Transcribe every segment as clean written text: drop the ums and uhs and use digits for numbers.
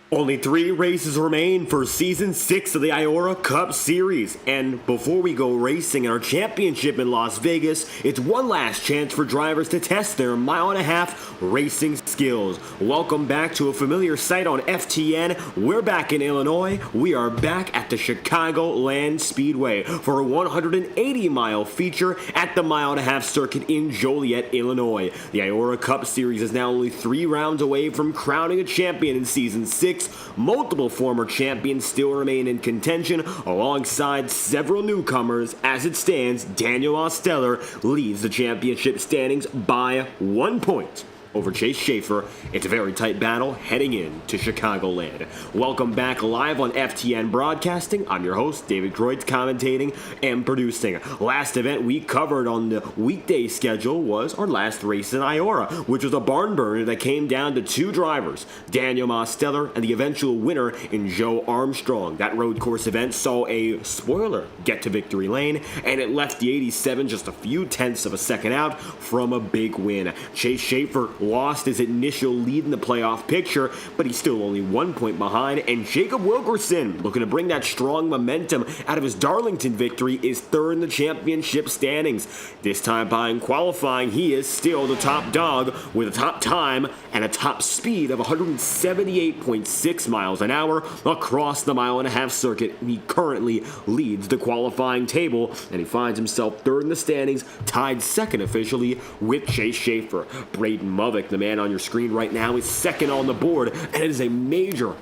Only 3 races remain for Season 6 of the IORA Cup Series, and before we go racing in our championship in Las Vegas, it's one last chance for drivers to test their mile-and-a-half racing skills. Welcome back to a familiar sight on FTN. We're back in Illinois. We are back at the Chicagoland Speedway for a 180-mile feature at the mile-and-a-half circuit in Joliet, Illinois. The IORA Cup Series is now only 3 rounds away from crowning a champion in Season 6. Multiple former champions still remain in contention, alongside several newcomers. As it stands, Daniel Osteller leads the championship standings by 1 point over Chase Schaefer. It's a very tight battle heading in to Chicagoland. Welcome back live on FTN Broadcasting. I'm your host, David Kreutz, commentating and producing. Last event we covered on the weekday schedule was our last race in IORA, which was a barn burner that came down to 2 drivers, Daniel Osteller and the eventual winner in Joe Armstrong. That road course event saw a spoiler get to victory lane, and it left the 87 just a few tenths of a second out from a big win. Chase Schaefer lost his initial lead in the playoff picture, but he's still only 1 point behind, and Jacob Wilkerson, looking to bring that strong momentum out of his Darlington victory, is third in the championship standings. This time behind qualifying, he is still the top dog with a top time and a top speed of 178.6 miles an hour across the mile-and-a-half circuit. He currently leads the qualifying table, and he finds himself third in the standings, tied second officially with Chase Schaefer. Braden Movick, the man on your screen right now, is second on the board, and it is a major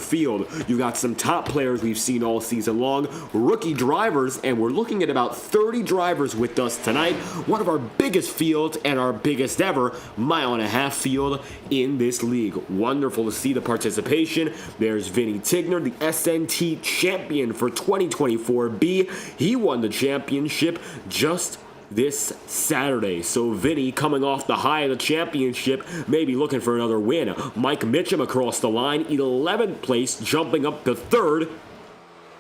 field. You've got some top players we've seen all season long, rookie drivers, and we're looking at about 30 drivers with us tonight. One of our biggest fields and our biggest ever mile-and-a-half field in this league. Wonderful to see the participation. There's Vinny Tigner, the SNT champion for 2024B. He won the championship just this Saturday. So Vinny, coming off the high of the championship, may be looking for another win. Mike Mitchum across the line, 11th place, jumping up to 3rd.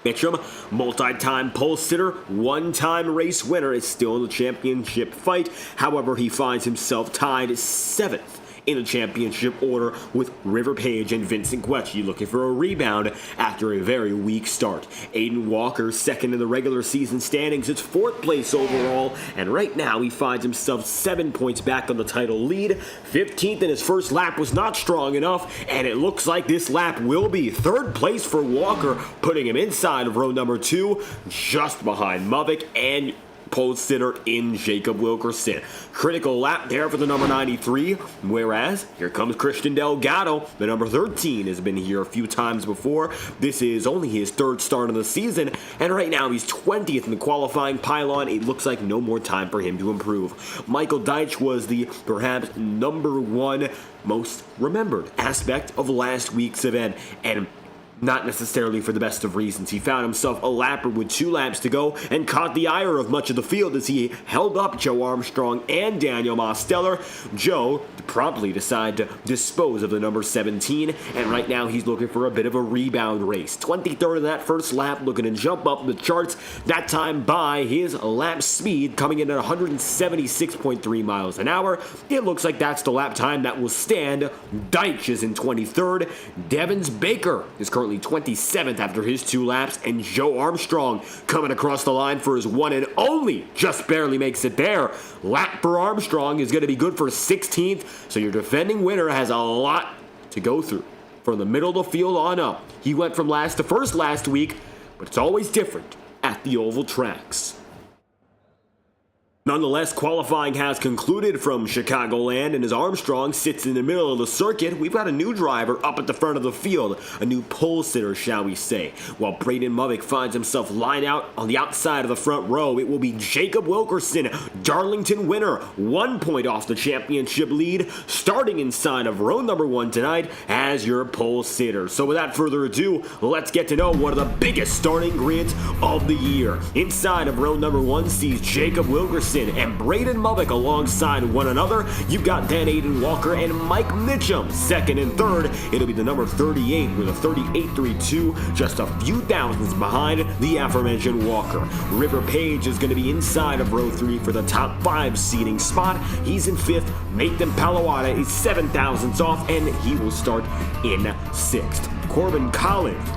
Mitchum, multi-time pole sitter, one-time race winner, is still in the championship fight. However, he finds himself tied 7th in the championship order with River Page and Vincent Guecci, looking for a rebound after a very weak start. Aiden Walker, second in the regular season standings. It's 4th place overall, and right now he finds himself 7 points back on the title lead. 15th in his first lap was not strong enough, and it looks like this lap will be. 3rd place for Walker, putting him inside of row number 2, just behind Movick and pole sitter in Jacob Wilkerson. Critical lap there for the number 93, whereas here comes Christian Delgado. The number 13 has been here a few times before. This is only his 3rd start of the season, and right now he's 20th in the qualifying pylon. It looks like no more time for him to improve. Michael Deitch was the perhaps number 1 most remembered aspect of last week's event, and not necessarily for the best of reasons. He found himself a lapper with 2 laps to go and caught the ire of much of the field as he held up Joe Armstrong and Daniel Osteller. Joe promptly decided to dispose of the number 17, and right now he's looking for a bit of a rebound race. 23rd in that first lap, looking to jump up the charts, that time by his lap speed coming in at 176.3 miles an hour. It looks like that's the lap time that will stand. Deitch is in 23rd. Devins Baker is currently 27th after his 2 laps, and Joe Armstrong coming across the line for his one and only, just barely makes it there. Lap for Armstrong is going to be good for 16th, so your defending winner has a lot to go through from the middle of the field on up. He went from last to first last week, but it's always different at the oval tracks. Nonetheless, qualifying has concluded from Chicagoland, and as Armstrong sits in the middle of the circuit, we've got a new driver up at the front of the field, a new pole sitter, shall we say. While Braden Movick finds himself lined out on the outside of the front row, it will be Jacob Wilkerson, Darlington winner, 1 point off the championship lead, starting inside of row number 1 tonight as your pole sitter. So without further ado, let's get to know one of the biggest starting grids of the year. Inside of row number 1 sees Jacob Wilkerson Wilkerson and Braden Mulvick alongside one another. You've got Dan Aiden Walker and Mike Mitchum second and third. It'll be the number 38 with a 38.32, just a few thousandths behind the aforementioned Walker. River Page is going to be inside of row 3 for the top 5 seating spot. He's in 5th. Nathan Palawada is 7 thousandths off, and he will start in 6th. Corbin Collins,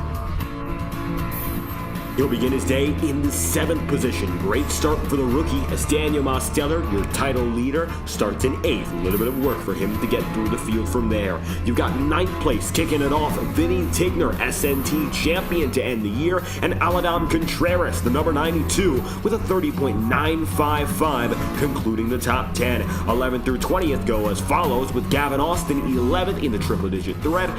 he'll begin his day in the 7th position. Great start for the rookie as Daniel Mosteller, your title leader, starts in 8th. A little bit of work for him to get through the field from there. You've got 9th place kicking it off, Vinny Tigner, SNT champion to end the year, and Aladam Contreras, the number 92, with a 30.955, concluding the top 10. 11th through 20th go as follows, with Gavin Austin 11th in the triple-digit threat.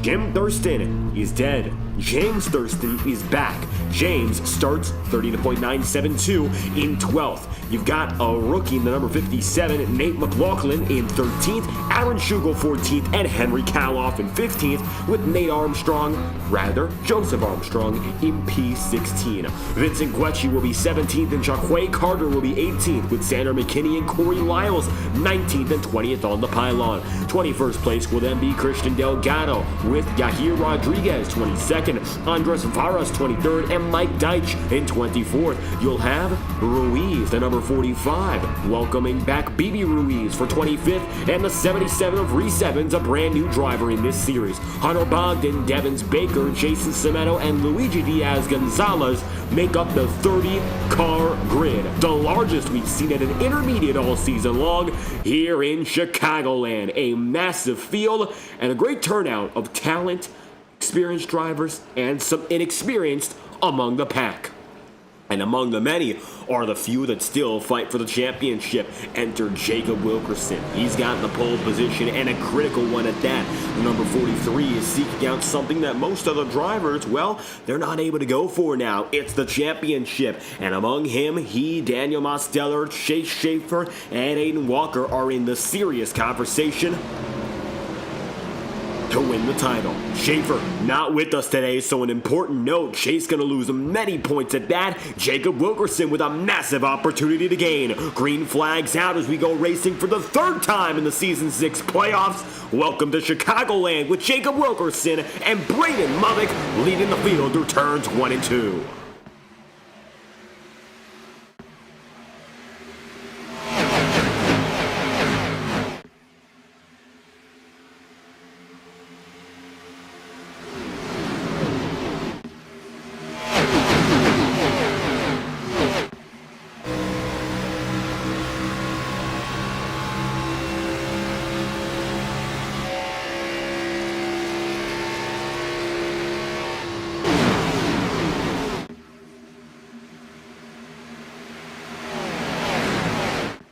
Jim Thurston is dead. James Thurston is back. James starts 30.972 in 12th. You've got a rookie in the number 57, Nate McLaughlin in 13th, Aaron Schugel 14th, and Henry Kaloff in 15th, with Joseph Armstrong in P16. Vincent Guecci will be 17th, and Jacque Carter will be 18th, with Sander McKinney and Corey Lyles 19th and 20th on the pylon. 21st place will then be Christian Delgado, with Yahir Rodriguez 22nd, Andres Varas 23rd, and Mike Deitch in 24th. You'll have Ruiz, the number 45, welcoming back BB Ruiz for 25th, and the 77 of Reese-Evans, a brand new driver in this series. Hunter Bogdan, Devins Baker, Jason Cimento, and Luigi Diaz-Gonzalez make up the 30-car grid, the largest we've seen at an intermediate all season long here in Chicagoland. A massive field and a great turnout of talent, experienced drivers, and some inexperienced among the pack. And among the many are the few that still fight for the championship. Enter Jacob Wilkerson. He's got the pole position, and a critical one at that. The number 43 is seeking out something that most other drivers, well, they're not able to go for now. It's the championship. And among him, Daniel Mosteller, Chase Schaefer, and Aiden Walker are in the serious conversation to win the title. Schaefer not with us today, so an important note, Chase gonna lose many points at that. Jacob Wilkerson with a massive opportunity to gain. Green flags out as we go racing for the 3rd time in the Season 6 playoffs. Welcome to Chicagoland with Jacob Wilkerson and Braden Mulvick leading the field through turns 1 and 2.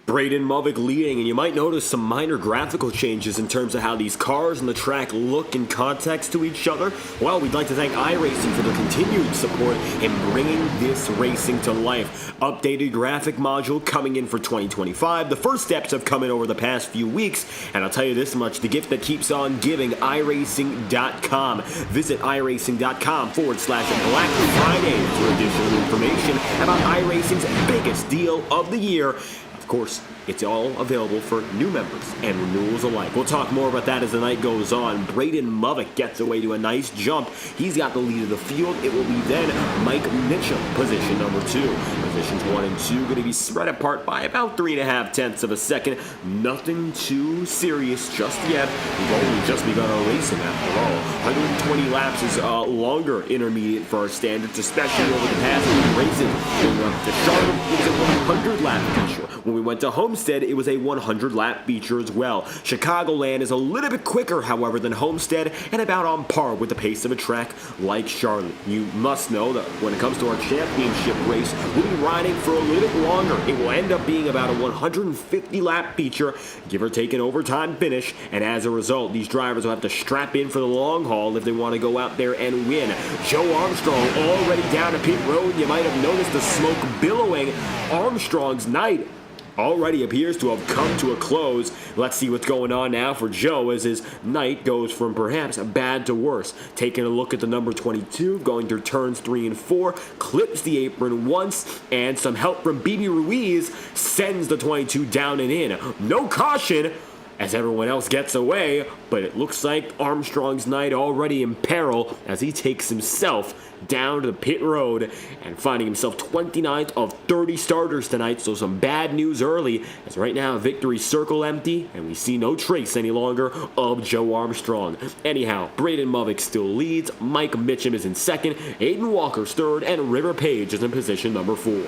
Braden Mulvick leading, and you might notice some minor graphical changes in terms of how these cars and the track look in context to each other. Well, we'd like to thank iRacing for their continued support in bringing this racing to life. Updated graphic module coming in for 2025. The first steps have come in over the past few weeks, and I'll tell you this much, the gift that keeps on giving, iRacing.com. Visit iRacing.com/Black Friday for additional information about iRacing's biggest deal of the year. Of course, it's all available for new members and renewals alike. We'll talk more about that as the night goes on. Braden Mulvick gets away to a nice jump. He's got the lead of the field. It will be then Mike Mitchum, position number 2. Positions 1 and 2 going to be spread apart by about 3.5 tenths of a second. Nothing too serious just yet. We've only just begun our racing after all. 120 laps is longer intermediate for our standards, especially over the past few races. Going up to Charlotte, it was a 100-lap feature. When we went to Homestead, it was a 100-lap feature as well. Chicagoland is a little bit quicker, however, than Homestead, and about on par with the pace of a track like Charlotte. You must know that when it comes to our championship race, we'll be riding for a little bit longer. It will end up being about a 150-lap feature, give or take an overtime finish, and as a result, these drivers will have to strap in for the long haul if they want to go out there and win. Joe Armstrong already down a pit road. You might have noticed the smoke billowing. Armstrong's night already appears to have come to a close. Let's see what's going on now for Joe as his night goes from perhaps bad to worse. Taking a look at the number 22, going through turns 3 and 4, clips the apron once, and some help from BB Ruiz sends the 22 down and in. No caution as everyone else gets away, but it looks like Armstrong's night already in peril as he takes himself down to the pit road and finding himself 29th of 30 starters tonight. So some bad news early, as right now victory circle empty and we see no trace any longer of Joe Armstrong. Anyhow, Braden Movick still leads, Mike Mitchum is in second, Aiden Walker's third, and River Page is in position number 4.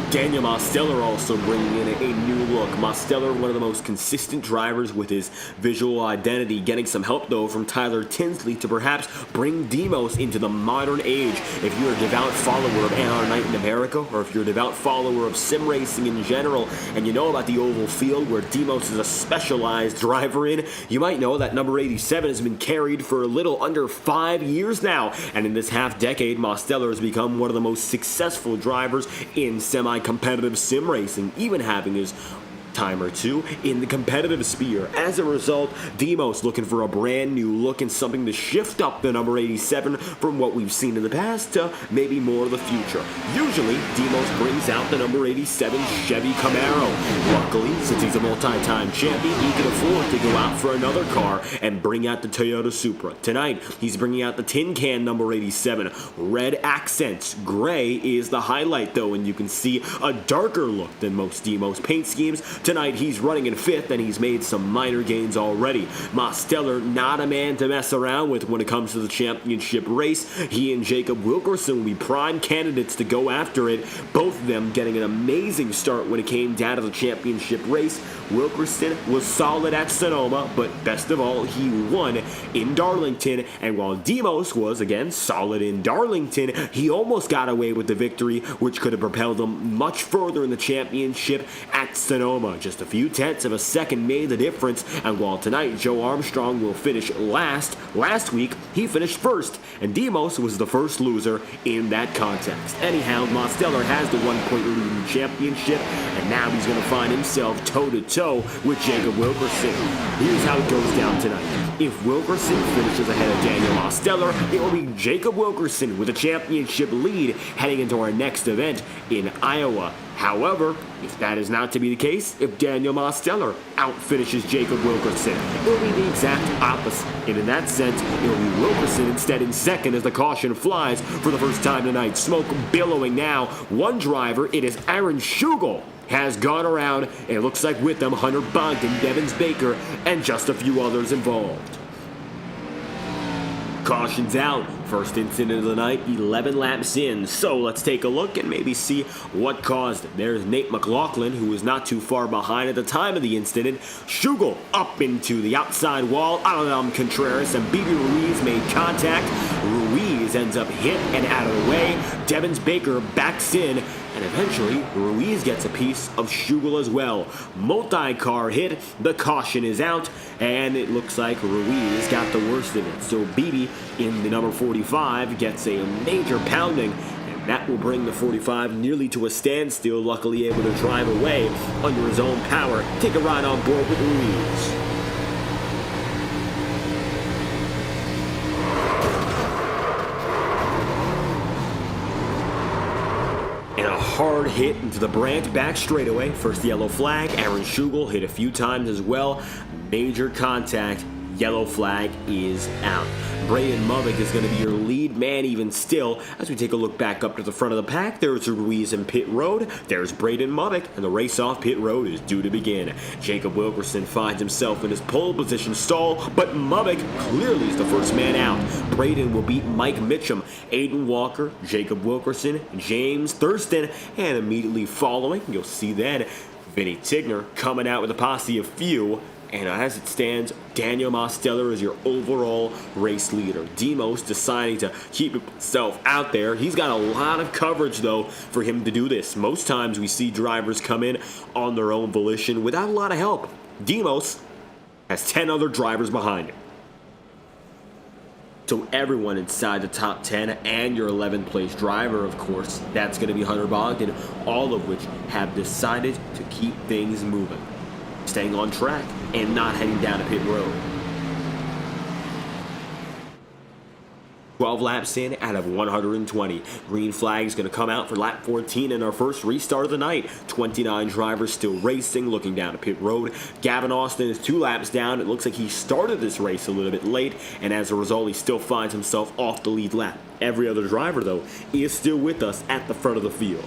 Daniel Mosteller also bringing in a new look. Mosteller, one of the most consistent drivers with his visual identity, getting some help though from Tyler Tinsley to perhaps bring Demos into the modern age. If you're a devout follower of NR Night in America, or if you're a devout follower of sim racing in general, and you know about the oval field where Demos is a specialized driver in, you might know that number 87 has been carried for a little under 5 years now, and in this half decade, Mosteller has become one of the most successful drivers in semi-competitive sim racing, even having his time or two in the competitive sphere. As a result, Demos looking for a brand new look and something to shift up the number 87 from what we've seen in the past to maybe more of the future. Usually, Demos brings out the number 87 Chevy Camaro. Luckily, since he's a multi-time champion, he can afford to go out for another car and bring out the Toyota Supra. Tonight, he's bringing out the tin can number 87. Red accents. Gray is the highlight though, and you can see a darker look than most Demos paint schemes. Tonight, he's running in 5th, and he's made some minor gains already. Mosteller, not a man to mess around with when it comes to the championship race. He and Jacob Wilkerson will be prime candidates to go after it, both of them getting an amazing start when it came down to the championship race. Wilkerson was solid at Sonoma, but best of all, he won in Darlington, and while Demos was, again, solid in Darlington, he almost got away with the victory, which could have propelled him much further in the championship at Sonoma. Just a few tenths of a second made the difference, and while tonight Joe Armstrong will finish last week he finished first, and Demos was the first loser in that context. Anyhow, Mosteller has the 1-point lead in the championship, and now he's going to find himself toe-to-toe with Jacob Wilkerson. Here's how it goes down tonight. If Wilkerson finishes ahead of Daniel Mosteller, it will be Jacob Wilkerson with a championship lead heading into our next event in Iowa. However, if that is not to be the case, if Daniel Mosteller outfinishes Jacob Wilkerson, it will be the exact opposite. And in that sense, it will be Wilkerson instead in second as the caution flies for the first time tonight. Smoke billowing now. One driver, it is Aaron Schugel, has gone around, and it looks like with them Hunter Bogdan, Devins Baker, and just a few others involved. Caution's out. First incident of the night, 11 laps in. So let's take a look and maybe see what caused it. There's Nate McLaughlin, who was not too far behind at the time of the incident. Schugel up into the outside wall. Adam Contreras and BB Ruiz made contact. Ruiz ends up hit and out of the way. Devins Baker backs in, and eventually Ruiz gets a piece of Schugel as well. Multi-car hit, the caution is out, and it looks like Ruiz got the worst of it. So BB in the number 45 gets a major pounding, and that will bring the 45 nearly to a standstill, luckily able to drive away under his own power. Take a ride on board with Ruiz. Hard hit into the Brandt back straightaway. First yellow flag. Aaron Schugel hit a few times as well. Major contact. Yellow flag is out. Braden Movick is going to be your lead man even still. As we take a look back up to the front of the pack, there's Ruiz in pit road. There's Braden Movick, and the race off pit road is due to begin. Jacob Wilkerson finds himself in his pole position stall, but Movick clearly is the first man out. Braden will beat Mike Mitchum, Aiden Walker, Jacob Wilkerson, James Thurston, and immediately following, you'll see then Vinny Tigner coming out with a posse of few. And as it stands, Daniel Mosteller is your overall race leader. Demos deciding to keep himself out there. He's got a lot of coverage, though, for him to do this. Most times we see drivers come in on their own volition without a lot of help. Demos has 10 other drivers behind him. So everyone inside the top 10 and your 11th place driver, of course, that's going to be Hunter Bogdan, all of which have decided to keep things moving, staying on track and not heading down a pit road. 12 laps in out of 120. Green flag is going to come out for lap 14 in our first restart of the night. 29 drivers still racing, looking down to pit road. Gavin Austin is 2 laps down. It looks like he started this race a little bit late, and as a result, he still finds himself off the lead lap. Every other driver, though, is still with us at the front of the field.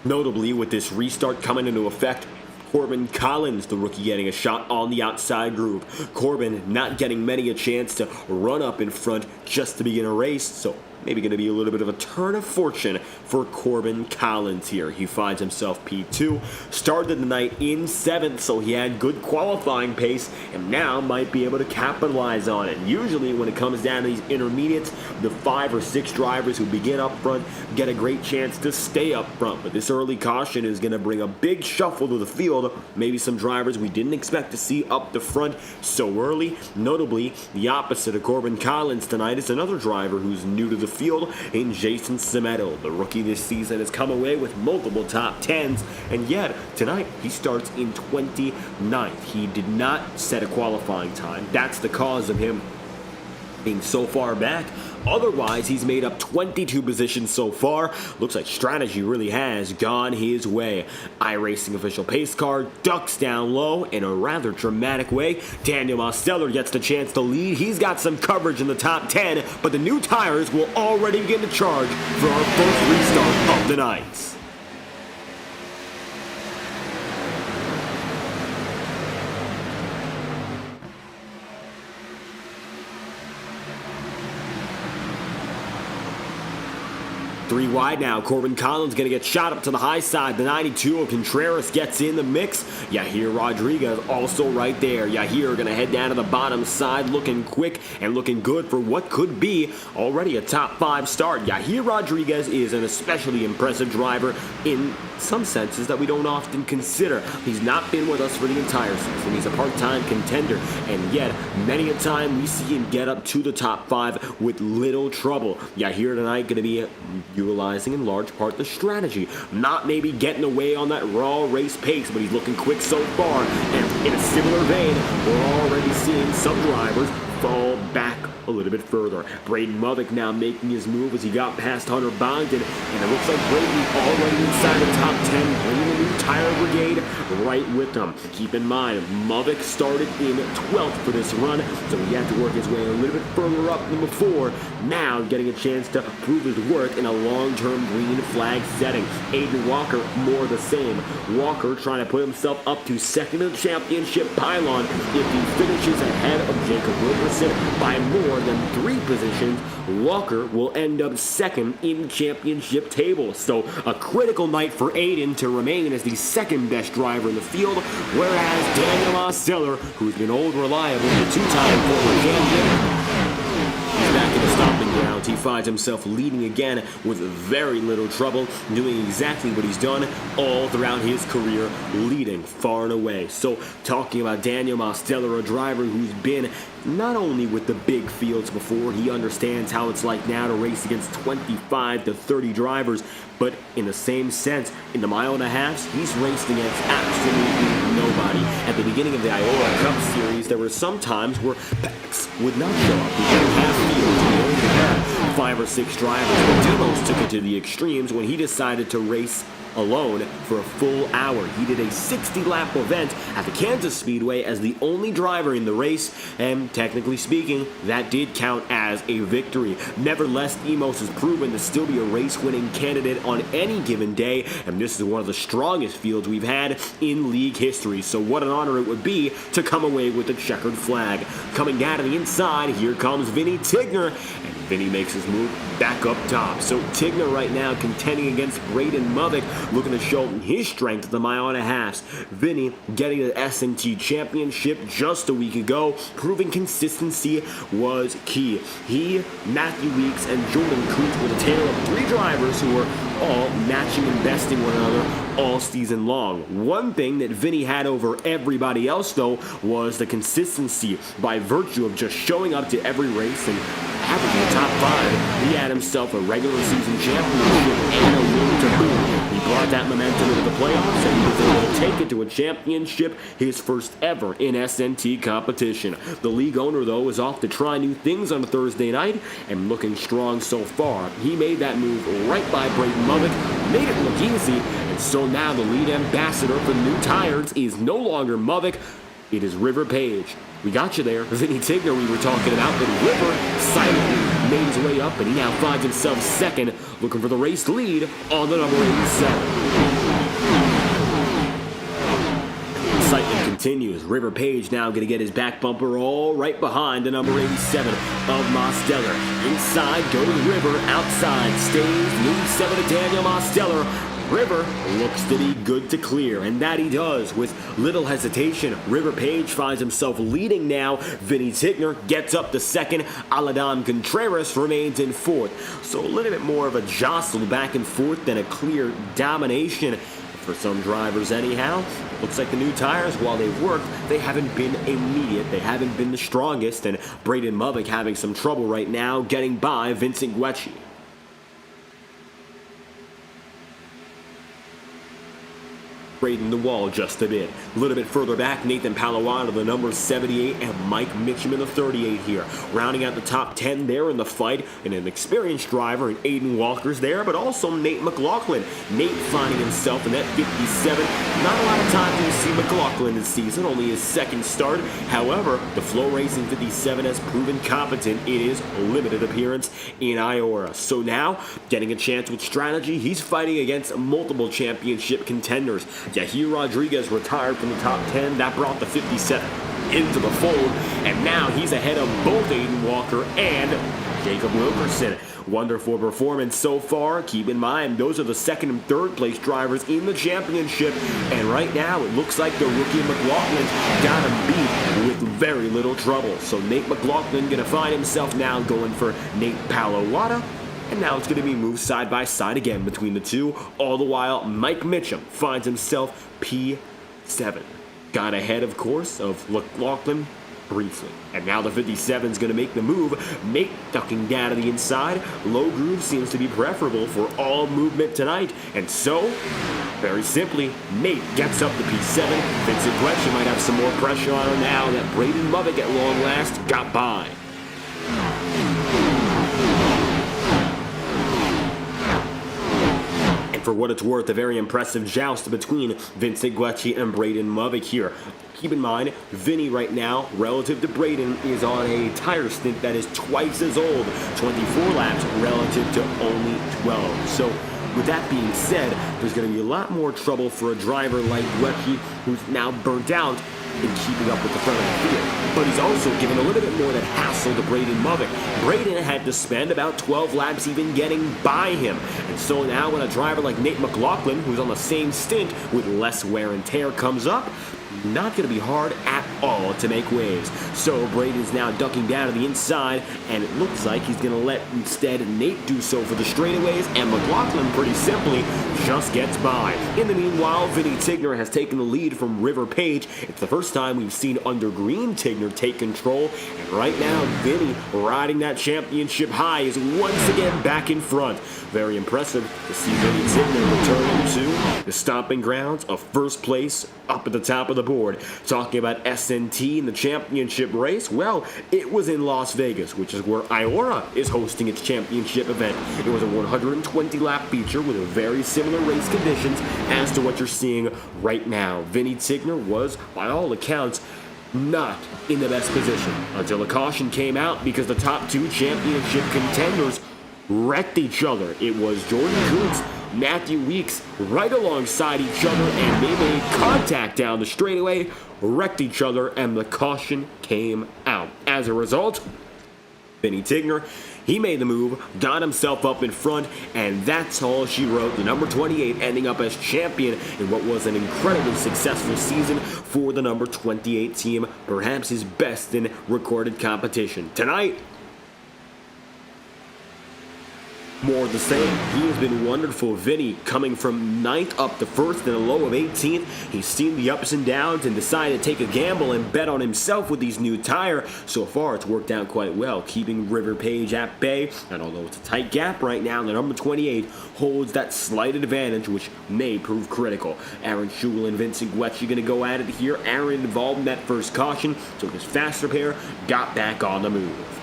Notably, with this restart coming into effect, Corbin Collins, the rookie, getting a shot on the outside groove. Corbin not getting many a chance to run up in front just to begin a race, so maybe going to be a little bit of a turn of fortune for Corbin Collins here. He finds himself P2, started the night in 7th, so he had good qualifying pace, and now might be able to capitalize on it. Usually when it comes down to these intermediates, the 5 or 6 drivers who begin up front get a great chance to stay up front, but this early caution is going to bring a big shuffle to the field. Maybe some drivers we didn't expect to see up the front so early. Notably, the opposite of Corbin Collins tonight is another driver who's new to the field in Jason Semedo. The rookie this season has come away with multiple top 10s, and yet tonight he starts in 29th. He did not set a qualifying time. That's the cause of him being so far back. Otherwise, he's made up 22 positions so far. Looks like strategy really has gone his way. iRacing official pace car ducks down low in a rather dramatic way. Daniel Mosteller gets the chance to lead. He's got some coverage in the top 10, but the new tires will already begin to charge for our first restart of the night. Three wide now. Corbin Collins going to get shot up to the high side. The 92 of Contreras gets in the mix. Yahir Rodriguez also right there. Yahir going to head down to the bottom side, looking quick and looking good for what could be already a top 5 start. Yahir Rodriguez is an especially impressive driver in some senses that we don't often consider. He's not been with us for the entire season. He's a part-time contender, and yet many a time we see him get up to the top 5 with little trouble. Yahir tonight going to be utilizing in large part the strategy, not maybe getting away on that raw race pace, but he's looking quick so far, and in a similar vein, we're already seeing some drivers fall back a little bit further. Braden Mothick now making his move as he got past Hunter Bogdan, and it looks like Braden already inside the top 10, bringing the new tire brigade right with him. Keep in mind, Mothick started in 12th for this run, so he had to work his way a little bit further up than before, now getting a chance to prove his worth in a long-term green flag setting. Aiden Walker, more the same. Walker trying to put himself up to second in the championship pylon if he finishes ahead of Jacob Wilkerson by more than 3 positions. Walker will end up second in championship table. So a critical night for Aiden to remain as the second best driver in the field, whereas Daniel Mosteller, who's been old reliable, the 2-time former champion, he's back in the stomping ground. He finds himself leading again with very little trouble, doing exactly what he's done all throughout his career, leading far and away. So talking about Daniel Mosteller, a driver who's been not only with the big fields before, he understands how it's like now to race against 25 to 30 drivers, but in the same sense, in the mile and a half, he's raced against absolutely nobody. At the beginning of the IORA Cup Series, there were some times where packs would not show up. We didn't have fields, we only had 5 or 6 drivers. But Demos took it to the extremes when he decided to race alone for a full hour. He did a 60-lap event at the Kansas Speedway as the only driver in the race, and technically speaking, that did count as a victory. Nevertheless, Emos has proven to still be a race-winning candidate on any given day, and this is one of the strongest fields we've had in league history, so what an honor it would be to come away with the checkered flag. Coming down to the inside, here comes Vinny Tigner, and Vinny makes his move back up top. So Tigner right now contending against Braden Mothick, looking to show his strength at the mile and a half. Vinny getting the S&T championship just a week ago, proving consistency was key. He, Matthew Weeks, and Jordan Coote were the tale of 3 drivers who were all matching and besting one another all season long. One thing that Vinny had over everybody else, though, was the consistency by virtue of just showing up to every race and averaging the top 5. He had himself a regular season championship and a win to boot. He brought that momentum into the playoffs, and he was able to take it to a championship, his first ever in SNT competition. The league owner, though, is off to try new things on a Thursday night, and looking strong so far. He made that move right by Brayden Movick, made it look easy, and so now the lead ambassador for the new tires is no longer Movick, it is River Page. We got you there. Vinny Tigner we were talking about, but River silently made his way up, and he now finds himself second, looking for the race lead on the number 87. Excitement continues. River Page now going to get his back bumper all right behind the number 87 of Mosteller. Inside goes River, outside stays the 87 of Daniel Mosteller. River looks to be good to clear, and that he does with little hesitation. River Page finds himself leading now. Vinny Tigner gets up to second. Aladam Contreras remains in fourth. So a little bit more of a jostle back and forth than a clear domination for some drivers anyhow. Looks like the new tires, while they've worked, they haven't been immediate. They haven't been the strongest, and Brayden Movick having some trouble right now getting by Vincent Guecci. Braden the wall just a bit. A little bit further back, Nathan Palawan of the number 78 and Mike Mitchum in the 38 here. Rounding out the top 10 there in the fight, and an experienced driver in Aiden Walker's there, but also Nate McLaughlin. Nate finding himself in that 57. Not a lot of time to see McLaughlin this season, only his second start. However, the Flow Racing 57 has proven competent in his limited appearance in IORA. So now, getting a chance with strategy, he's fighting against multiple championship contenders. Yahir Rodriguez retired from the top 10. That brought the 57 into the fold. And now he's ahead of both Aiden Walker and Jacob Wilkerson. Wonderful performance so far. Keep in mind, those are the second and third place drivers in the championship. And right now, it looks like the rookie McLaughlin got him beat with very little trouble. So Nate McLaughlin going to find himself now going for Nate Palawada. And now it's going to be moved side by side again between the two. All the while, Mike Mitchum finds himself P7. Got ahead, of course, of McLaughlin briefly. And now the 57 is going to make the move. Nate ducking down to the inside. Low groove seems to be preferable for all movement tonight. And so, very simply, Nate gets up to P7. Vincent Guecci might have some more pressure on him now that Brayden Movick at long last got by. For what it's worth, a very impressive joust between Vincent Guecci and Brayden Movick here. Keep in mind, Vinny right now, relative to Brayden, is on a tire stint that is twice as old, 24 laps relative to only 12. So, with that being said, there's going to be a lot more trouble for a driver like Guecci, who's now burnt out in keeping up with the front of the field. But he's also given a little bit more of that hassle to Brayden Movick. Brayden had to spend about 12 laps even getting by him. And so now when a driver like Nate McLaughlin, who's on the same stint with less wear and tear, comes up, not going to be hard at all to make waves. So Braden's now ducking down to the inside, and it looks like he's going to let instead Nate do so for the straightaways, and McLaughlin pretty simply just gets by. In the meanwhile, Vinny Tigner has taken the lead from River Page. It's the first time we've seen Under Green Tigner take control, and right now Vinny, riding that championship high, is once again back in front. Very impressive to see Vinny Tigner returning to the stomping grounds of first place up at the top of the board. Talking about SNT in the championship race, well, it was in Las Vegas, which is where IORA is hosting its championship event. It was a 120-lap feature with very similar race conditions as to what you're seeing right now. Vinny Tigner was, by all accounts, not in the best position until a caution came out because the top two championship contenders wrecked each other. It was Jordan Kuntz, Matthew Weeks right alongside each other, and they made contact down the straightaway, wrecked each other, and the caution came out. As a result, Vinny Tigner, he made the move, got himself up in front, and that's all she wrote. The number 28 ending up as champion in what was an incredibly successful season for the number 28 team, perhaps his best in recorded competition. Tonight, More of the same. He has been wonderful. Vinny coming from 9th up to 1st and a low of 18th. He's seen the ups and downs and decided to take a gamble and bet on himself with these new tire. So far, it's worked out quite well, keeping River Page at bay. And although it's a tight gap right now, the number 28 holds that slight advantage, which may prove critical. Aaron Schugel and Vincent Guecci going to go at it here. Aaron involved in that first caution, so his faster pair got back on the move.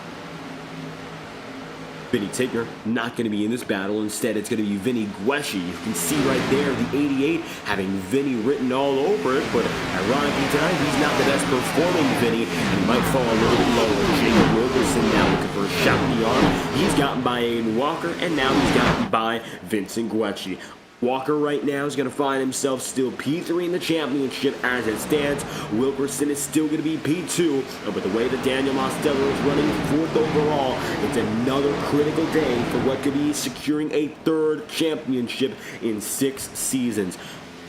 Vinny Tigner not going to be in this battle. Instead, it's going to be Vinny Guecci. You can see right there the 88 having Vinny written all over it, but ironically tonight, he's not the best performing Vinny, and he might fall a little bit lower. Jacob Wilkerson now looking for a shot in the arm. He's gotten by Aiden Walker, and now he's gotten by Vincent Guecci. Walker right now is going to find himself still P3 in the championship as it stands. Wilkerson is still going to be P2, but the way that Daniel Mosteller is running 4th overall, it's another critical day for what could be securing a 3rd championship in 6 seasons.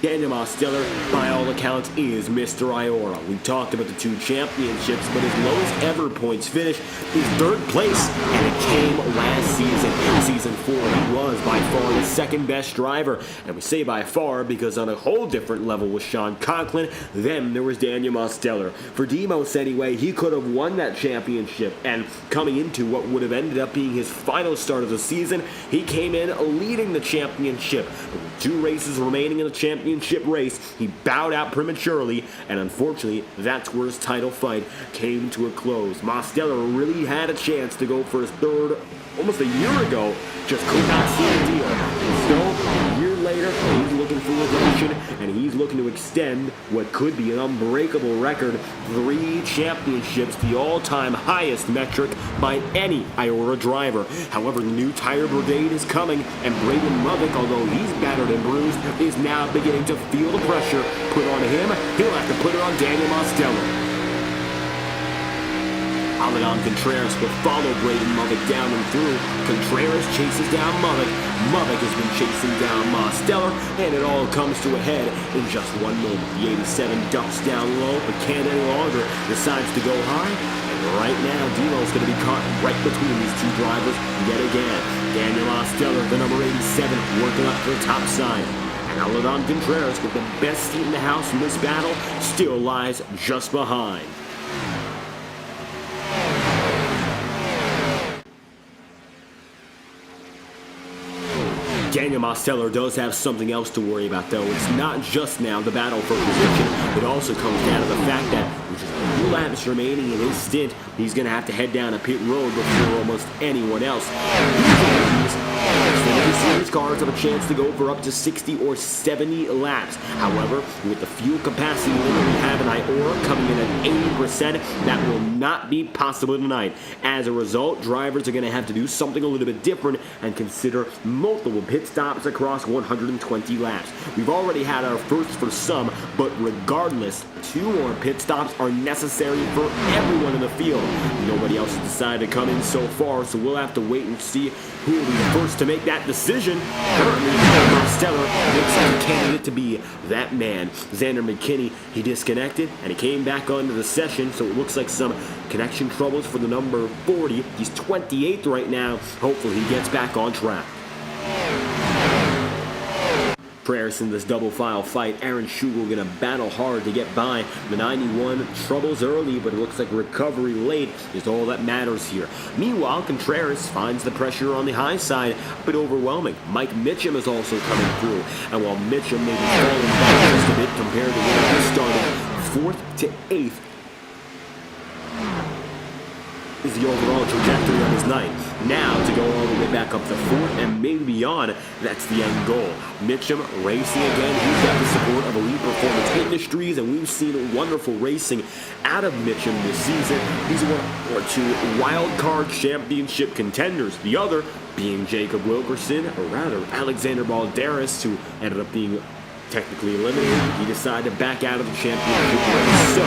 Daniel Mosteller, by all accounts, is Mr. IORA. We talked about the 2 championships, but his lowest ever points finish is 3rd place, and it came last season. In Season 4, he was by far the 2nd best driver, and we say by far because on a whole different level with Sean Conklin, then there was Daniel Mosteller. For Demos anyway, he could have won that championship, and coming into what would have ended up being his final start of the season, he came in leading the championship. With 2 races remaining in the championship race, he bowed out prematurely, and unfortunately, that's where his title fight came to a close. Mosteller really had a chance to go for his 3rd almost a year ago, just could not see the deal. And so, a year later, he's looking for redemption, and he's looking to extend what could be an unbreakable record, 3 championships, the all-time highest metric by any IORA driver. However, the new tire brigade is coming, and Braden Lovick, although he's battered and bruised, is now beginning to feel the pressure put on him. He'll have to put it on Daniel Mosteller. Aladon Contreras will follow Braden Lovick down and through. Contreras chases down Lovick. Lovick has been chasing down Mosteller, and it all comes to a head in just one moment. The 87 ducks down low, but can't any longer, decides to go high. And right now, Demo's going to be caught right between these 2 drivers yet again. Daniel Mosteller, the number 87, working up to the top side. And Aladon Contreras, with the best seat in the house in this battle, still lies just behind. Daniel Mosteller does have something else to worry about, though. It's not just now the battle for position. It also comes down to the fact that with just a few laps remaining in his stint, he's going to have to head down a pit road before almost anyone else. Xfinity Series cars have a chance to go for up to 60 or 70 laps. However, with the fuel capacity limit we have in IORA coming in at 80%, that will not be possible tonight. As a result, drivers are going to have to do something a little bit different and consider multiple pit stops across 120 laps. We've already had our first for some, but regardless, 2 more pit stops are necessary for everyone in the field. Nobody else has decided to come in so far, so we'll have to wait and see who will be the first to make that decision. Currently, Mosteller looks like a candidate to be that man. Xander McKinney, he disconnected, and he came back onto the session, so it looks like some connection troubles for the number 40. He's 28th right now. Hopefully, he gets back on track. Prayers in this double file fight. Aaron Schugel gonna battle hard to get by. The 91 troubles early, but it looks like recovery late is all that matters here. Meanwhile, Contreras finds the pressure on the high side, but overwhelming. Mike Mitchum is also coming through, and while Mitchum may be falling back just a bit compared to where he started, 4th to 8th is the overall trajectory of his night. Now, to go all the way back up to 4th and maybe beyond, that's the end goal. Mitchum racing again. He's got the support of Elite Performance Industries, and we've seen wonderful racing out of Mitchum this season. He's one or 2 wild card championship contenders. The other being Jacob Wilkerson, or rather Alexander Balderas, who ended up being technically eliminated. He decided to back out of the championship race. So,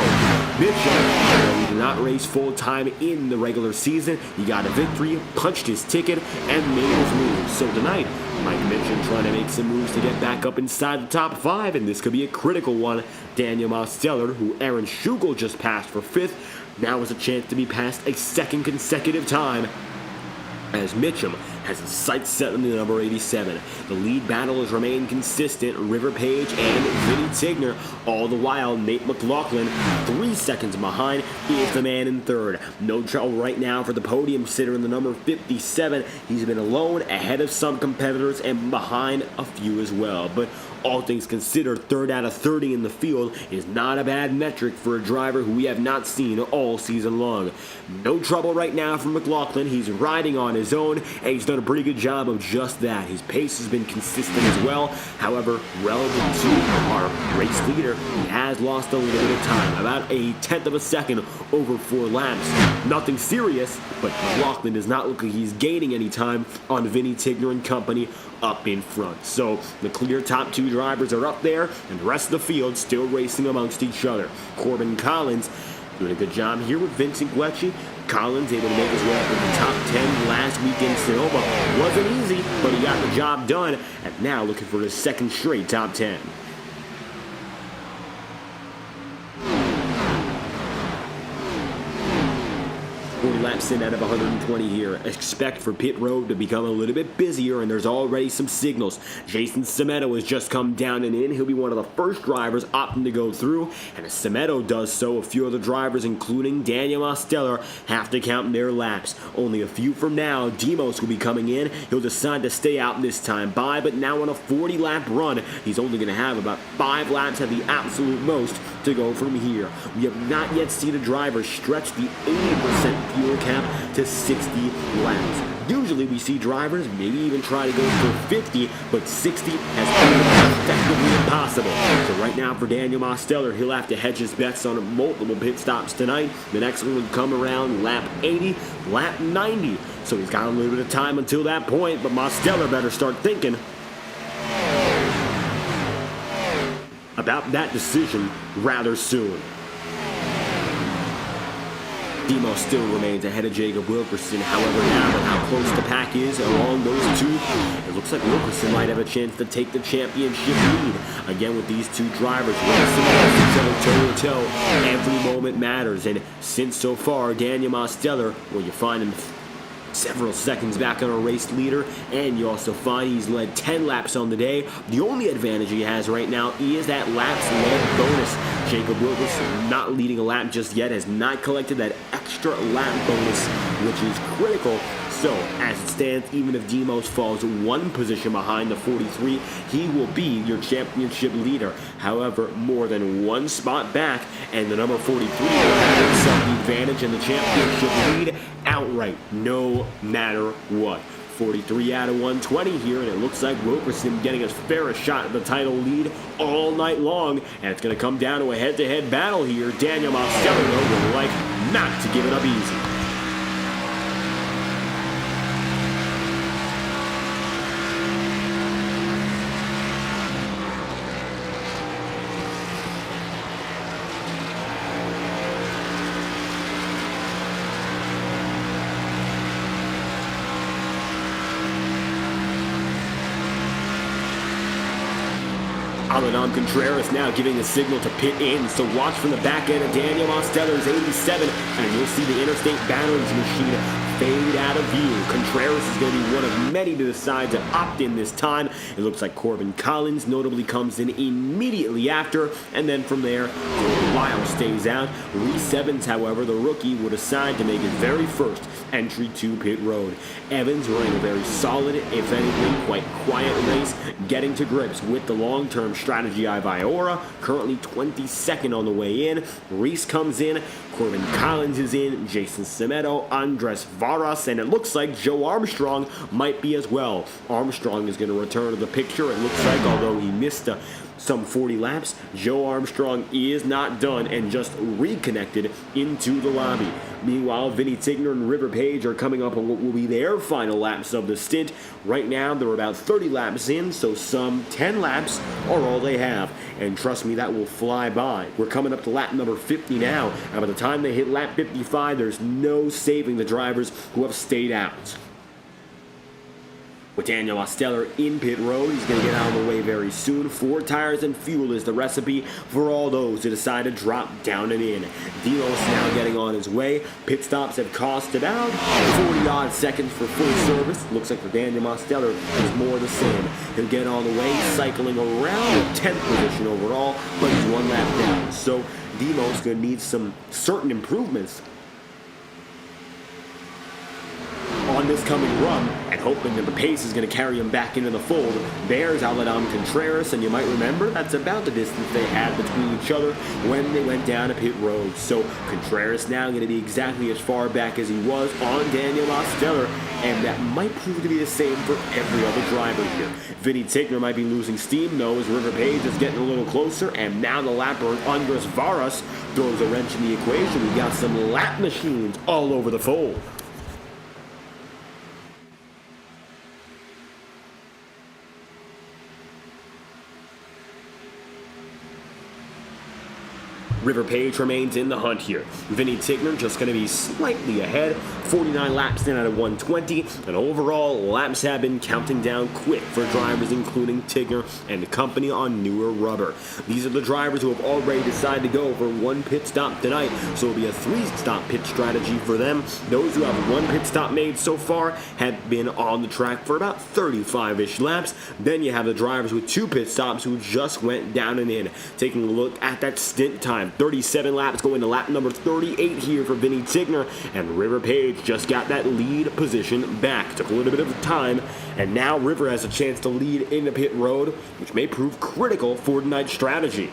Mitchum, although he did not race full-time in the regular season, he got a victory, punched his ticket, and made his move. So tonight, Mike Mitchum trying to make some moves to get back up inside the top 5, and this could be a critical one. Daniel Mosteller, who Aaron Schugel just passed for 5th, now has a chance to be passed a 2nd consecutive time, as Mitchum has his sights set on the number 87. The lead battle has remained consistent. River Page and Vinny Tigner. All the while, Nate McLaughlin, 3 seconds behind, is the man in third. No trouble right now for the podium sitter in the number 57. He's been alone, ahead of some competitors, and behind a few as well. But all things considered, 3rd out of 30 in the field is not a bad metric for a driver who we have not seen all season long. No trouble right now for McLaughlin. He's riding on his own, and he's done a pretty good job of just that. His pace has been consistent as well. However, relative to our race leader, he has lost a little bit of time, about a 1/10 of a second over 4 laps. Nothing serious, but McLaughlin does not look like he's gaining any time on Vinny Tigner and company up in front. So the clear top 2 drivers are up there, and the rest of the field still racing amongst each other. Corbin Collins doing a good job here with Vincent Guecci. Collins able to make his way up in the top 10 last week in Sonoma. Wasn't easy, but he got the job done, and now looking for his 2nd straight top 10. 40 laps in out of 120 here. Expect for pit road to become a little bit busier, and there's already some signals. Jason Semedo has just come down and in. He'll be one of the first drivers opting to go through, and as Semedo does so, a few other drivers, including Daniel Mosteller, have to count their laps. Only a few from now, Demos will be coming in. He'll decide to stay out this time by, but now on a 40-lap run, he's only going to have about 5 laps at the absolute most to go from here. We have not yet seen a driver stretch the 80% fuel cap to 60 laps. Usually we see drivers maybe even try to go for 50, but 60 has been effectively impossible. So right now for Daniel Mosteller, he'll have to hedge his bets on multiple pit stops tonight. The next one would come around lap 80, lap 90. So he's got a little bit of time until that point, but Mosteller better start thinking about that decision rather soon. Demo still remains ahead of Jacob Wilkerson. However, now with how close the pack is along those two, it looks like Wilkerson might have a chance to take the championship lead. Again, with these two drivers racing against each other toe-to-toe, every moment matters. And since so far, Daniel Mosteller, well, you find him several seconds back on a race leader, and you also find he's led 10 laps on the day. The only advantage he has right now is that laps led bonus. Jacob Wilkerson, not leading a lap just yet, has not collected that extra lap bonus, which is critical. So, as it stands, even if Demos falls 1 position behind the 43, he will be your championship leader. However, more than 1 spot back, and the number 43 will have himself the advantage in the championship lead outright, no matter what. 43 out of 120 here, and it looks like Wilkerson getting as fair a shot at the title lead all night long, and it's going to come down to a head-to-head battle here. Daniel Mosteller, though, would like not to give it up easy. Alan Contreras now giving a signal to pit in, so watch from the back end of Daniel Mosteller's 87, and you'll see the interstate balance machine fade out of view. Contreras is going to be one of many to decide to opt in this time. It looks like Corbin Collins notably comes in immediately after, and then from there, Lyle stays out. Reese Evans, however, the rookie, will decide to make his very first entry to pit road. Evans running a very solid, if anything, quite quiet race, getting to grips with the long-term strategy of IORA, currently 22nd on the way in. Reese comes in, Corbin Collins is in, Jason Semedo, Andres Varas, and it looks like Joe Armstrong might be as well. Armstrong is going to return to the picture. It looks like, although he missed some 40 laps, Joe Armstrong is not done and just reconnected into the lobby. Meanwhile, Vinny Tigner and River Page are coming up on what will be their final laps of the stint. Right now, they're about 30 laps in, so some 10 laps are all they have. And trust me, that will fly by. We're coming up to lap number 50 now, and by the time they hit lap 55, there's no saving the drivers who have stayed out. With Daniel Osteller in pit road, he's going to get out of the way very soon. 4 tires and fuel is the recipe for all those who decide to drop down and in. Delos now getting on his way. Pit stops have cost about 40-odd seconds for full service. Looks like for Daniel Osteller, it's more the same. He'll get on the way, cycling around the 10th position overall, but he's 1 lap down. So Delos going to need some certain improvements on this coming run, and hoping that the pace is going to carry him back into the fold. There's Aladdin Contreras, and you might remember that's about the distance they had between each other when they went down to pit road. So Contreras now going to be exactly as far back as he was on Daniel Osteller, and that might prove to be the same for every other driver here. Vinny Tigner might be losing steam though, as River Page is getting a little closer, and now the lapper Andres Varas throws a wrench in the equation. We've got some lap machines all over the fold. River Page remains in the hunt here. Vinny Tigner just going to be slightly ahead, 49 laps in out of 120, and overall laps have been counting down quick for drivers including Tigner and the company on newer rubber. These are the drivers who have already decided to go for 1 pit stop tonight, so it'll be a 3-stop pit strategy for them. Those who have 1 pit stop made so far have been on the track for about 35-ish laps. Then you have the drivers with 2 pit stops who just went down and in. Taking a look at that stint time, 37 laps going to lap number 38 here for Vinny Tigner, and River Page just got that lead position back. Took a little bit of time, and now River has a chance to lead into pit road, which may prove critical for tonight's strategy.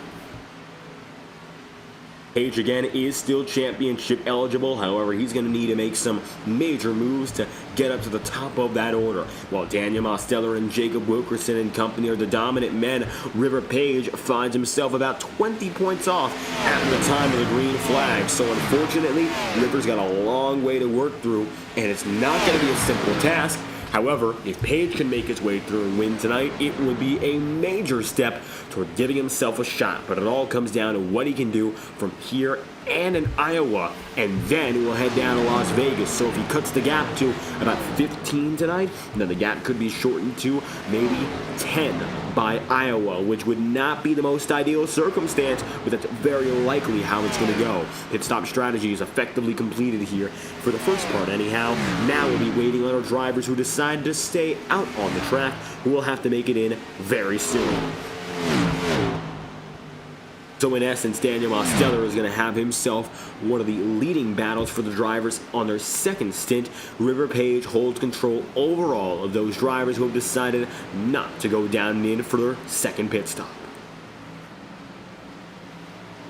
Page again is still championship eligible, however he's going to need to make some major moves to get up to the top of that order. While Daniel Osteller and Jacob Wilkerson and company are the dominant men, River Page finds himself about 20 points off at the time of the green flag. So unfortunately, River's got a long way to work through, and it's not going to be a simple task. However, if Page can make his way through and win tonight, it would be a major step toward giving himself a shot. But it all comes down to what he can do from here and in Iowa, and then we'll head down to Las Vegas. So if he cuts the gap to about 15 tonight, then the gap could be shortened to maybe 10 by Iowa, which would not be the most ideal circumstance, but that's very likely how it's going to go. Pit stop strategy is effectively completed here for the first part anyhow. Now we'll be waiting on our drivers who decide to stay out on the track, who will have to make it in very soon. So in essence, Daniel Osteller is going to have himself one of the leading battles for the drivers on their second stint. River Page holds control overall of those drivers who have decided not to go down and in for their second pit stop.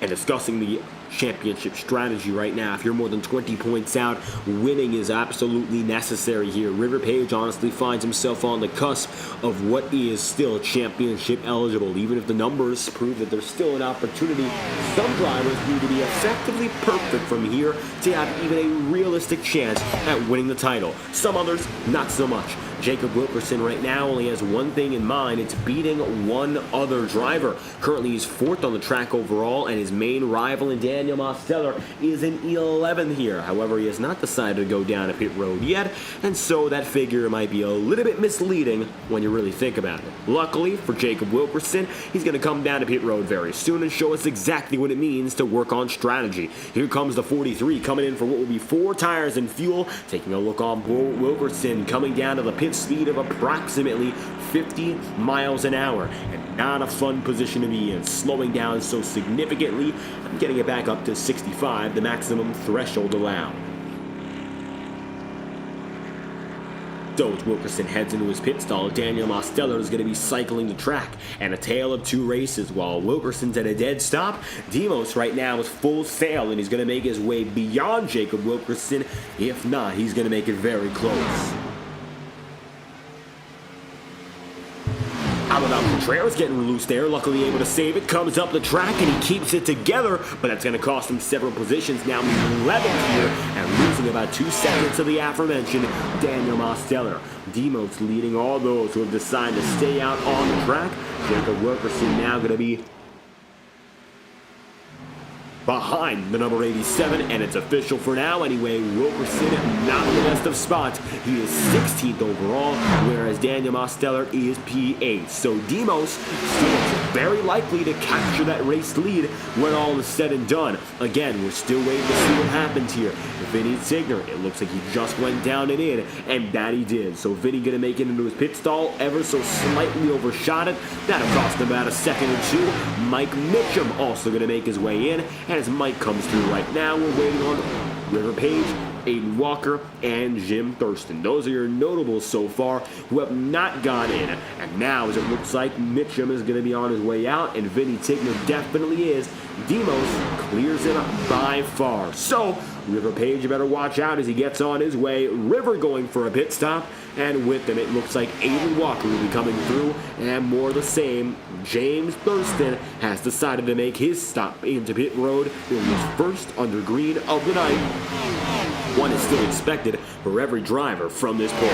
And discussing the championship strategy right now, if you're more than 20 points out, winning is absolutely necessary here. River Page honestly finds himself on the cusp of what is still championship eligible. Even if the numbers prove that there's still an opportunity, some drivers need to be effectively perfect from here to have even a realistic chance at winning the title. Some others, not so much. Jacob Wilkerson right now only has one thing in mind. It's beating one other driver. Currently he's 4th on the track overall, and his main rival in Daniel Osteller is in 11th here. However, he has not decided to go down a pit road yet, and so that figure might be a little bit misleading when you really think about it. Luckily for Jacob Wilkerson, he's going to come down to pit road very soon and show us exactly what it means to work on strategy. Here comes the 43 coming in for what will be 4 tires and fuel. Taking a look on Wilkerson coming down to the pit speed of approximately 50 miles an hour, and not a fun position to be in, slowing down so significantly and getting it back up to 65, the maximum threshold allowed. So as Wilkerson heads into his pit stall, Daniel Osteller is going to be cycling the track, and a tale of 2 races. While Wilkerson's at a dead stop, Demos right now is full sail, and he's going to make his way beyond Jacob Wilkerson. If not, he's going to make it very close. Aladdin Contreras getting loose there, luckily able to save it, comes up the track and he keeps it together, but that's going to cost him several positions. Now he's 11th here and losing about 2 seconds to the aforementioned Daniel Osteller. Demos leading all those who have decided to stay out on the track. Jacob Wilkerson now going to be behind the number 87, and it's official for now anyway. Wilkerson not in the best of spots. He is 16th overall, whereas Daniel Mosteller is P8. So Demos still very likely to capture that race lead when all is said and done. Again, we're still waiting to see what happens here. Vinny Tigner, it looks like he just went down and in, and that he did. So Vinny going to make it into his pit stall, ever so slightly overshot it. That'll cost him about a second or two. Mike Mitchum also going to make his way in, and as Mike comes through right now, we're waiting on River Page, Aiden Walker, and Jim Thurston. Those are your notables so far who have not gone in. And now, as it looks like Mitchum is going to be on his way out, and Vinny Tigner definitely is. Demos clears him by far. So, River Page, you better watch out as he gets on his way. River going for a pit stop, and with him, it looks like Aiden Walker will be coming through, and more of the same. James Thurston has decided to make his stop into pit road in his first under green of the night. One is still expected for every driver from this point.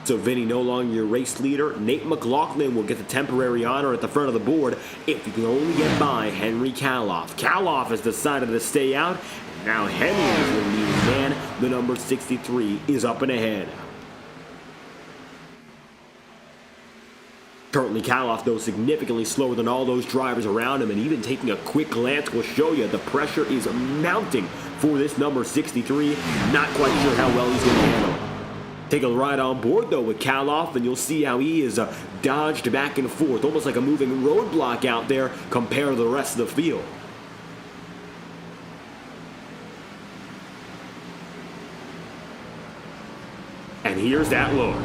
So Vinny no longer your race leader. Nate McLaughlin will get the temporary honor at the front of the board if he can only get by Henry Kaloff. Kaloff has decided to stay out. Now Henry is the leading man. The number 63 is up and ahead. Currently, Kaloff, though, significantly slower than all those drivers around him, and even taking a quick glance will show you the pressure is mounting for this number 63. Not quite sure how well he's going to handle it. Take a ride on board, though, with Kaloff, and you'll see how he is dodged back and forth, almost like a moving roadblock out there compared to the rest of the field. And here's that look.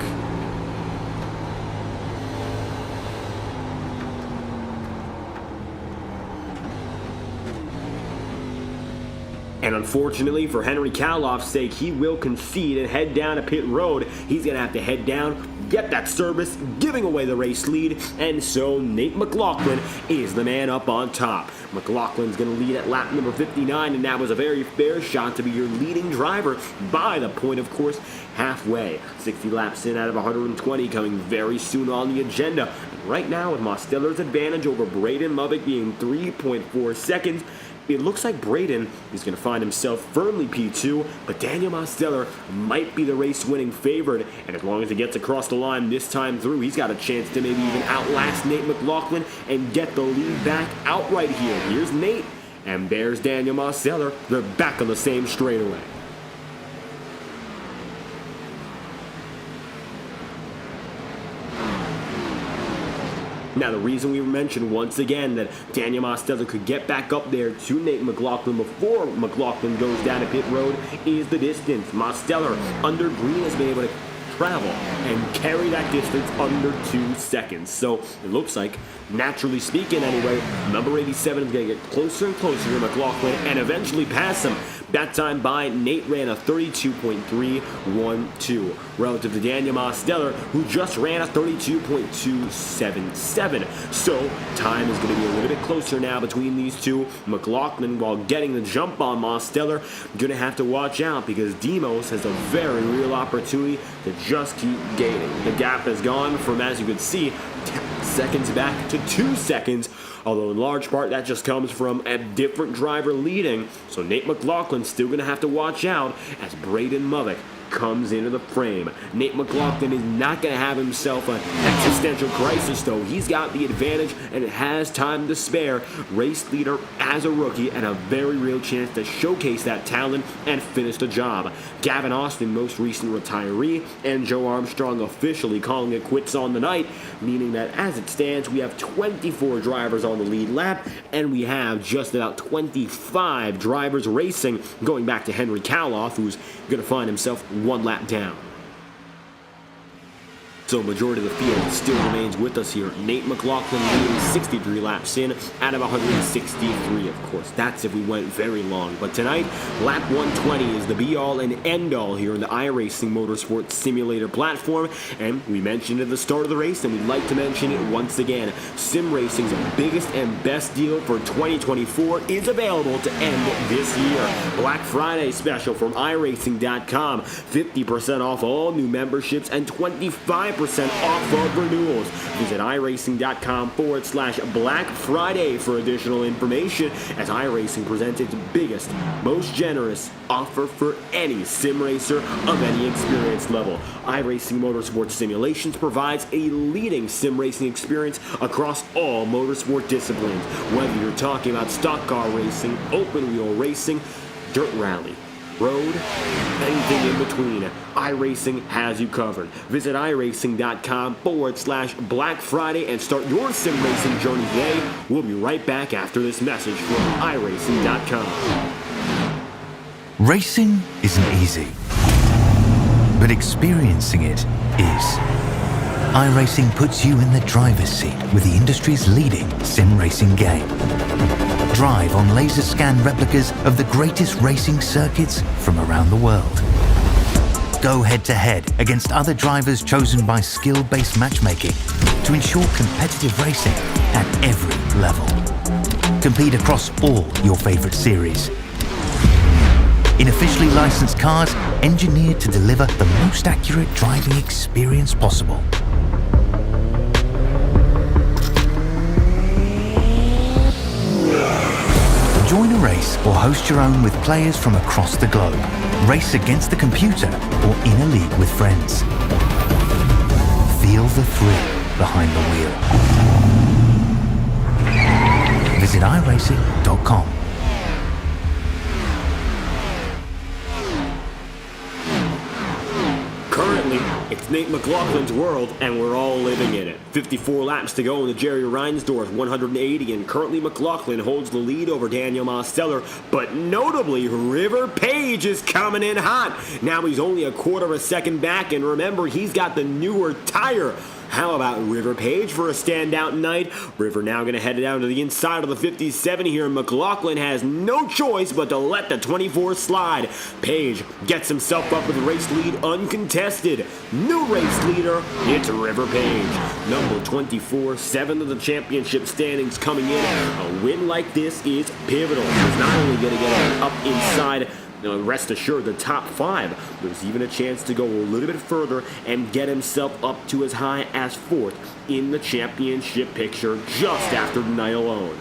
And unfortunately for Henry Kaloff's sake, he will concede and head down to pit road. He's going to have to head down, get that service, giving away the race lead. And so Nate McLaughlin is the man up on top. McLaughlin's going to lead at lap number 59, and that was a very fair shot to be your leading driver by the point, of course, halfway. 60 laps in out of 120 coming very soon on the agenda. And right now, with Mosteller's advantage over Braden Lovick being 3.4 seconds, it looks like Braden is going to find himself firmly P2, but Daniel Mosteller might be the race-winning favorite, and as long as he gets across the line this time through, he's got a chance to maybe even outlast Nate McLaughlin and get the lead back outright here. Here's Nate, and there's Daniel Mosteller. They're back on the same straightaway. Now, the reason we mentioned once again that Daniel Mosteller could get back up there to Nate McLaughlin before McLaughlin goes down to pit road is the distance. Mosteller, under green, has been able to travel and carry that distance under 2 seconds. So it looks like, naturally speaking anyway, number 87 is going to get closer and closer to McLaughlin and eventually pass him. That time by, Nate ran a 32.312 relative to Daniel Mosteller, who just ran a 32.277. So time is going to be a little bit closer now between these two. McLaughlin, while getting the jump on Mosteller, going to have to watch out because Demos has a very real opportunity to just keep gaining. The gap has gone from, as you can see, 10 seconds back to 2 seconds, although in large part that just comes from a different driver leading. So Nate McLaughlin's still going to have to watch out as Braden Lovick comes into the frame. Nate McLaughlin is not going to have himself an existential crisis, though. He's got the advantage and has time to spare. Race leader as a rookie and a very real chance to showcase that talent and finish the job. Gavin Austin, most recent retiree, and Joe Armstrong officially calling it quits on the night, meaning that as it stands, we have 24 drivers on the lead lap, and we have just about 25 drivers racing, going back to Henry Kaloff, who's going to find himself 1 lap down. So majority of the field still remains with us here. Nate McLaughlin leading 63 laps in out of 163, of course. That's if we went very long. But tonight, lap 120 is the be-all and end-all here in the iRacing Motorsport Simulator platform. And we mentioned at the start of the race, and we'd like to mention it once again. Sim Racing's biggest and best deal for 2024 is available to end this year. Black Friday special from iRacing.com. 50% off all new memberships and 25% 25% off of renewals. Visit iRacing.com/Black Friday for additional information, as iRacing presents its biggest, most generous offer for any sim racer of any experience level. iRacing Motorsport Simulations provides a leading sim racing experience across all motorsport disciplines. Whether you're talking about stock car racing, open wheel racing, dirt rally, road, anything in between, iRacing has you covered. Visit iRacing.com/Black Friday and start your sim racing journey today. We'll be right back after this message from iRacing.com. Racing isn't easy, but experiencing it is. iRacing puts you in the driver's seat with the industry's leading sim racing game. Drive on laser scan replicas of the greatest racing circuits from around the world. Go head to head against other drivers chosen by skill-based matchmaking to ensure competitive racing at every level. Compete across all your favorite series. In officially licensed cars engineered to deliver the most accurate driving experience possible. Join a race or host your own with players from across the globe. Race against the computer or in a league with friends. Feel the thrill behind the wheel. Visit iRacing.com. Currently, it's Nate McLaughlin's world, and we're all living in it. 54 laps to go in the Jerry Reinsdorf 180, and currently McLaughlin holds the lead over Daniel Mosteller, but notably, River Page is coming in hot. Now he's only a quarter of a second back, and remember, he's got the newer tire. How about River Page for a standout night? River now going to head down to the inside of the 57 here, and McLaughlin has no choice but to let the 24 slide. Page gets himself up with the race lead uncontested. New race leader, it's River Page. Number 24, 7th of the championship standings coming in. A win like this is pivotal. He's not only going to get up inside, rest assured, the top 5. There's even a chance to go a little bit further and get himself up to as high as 4th in the championship picture just after the night alone.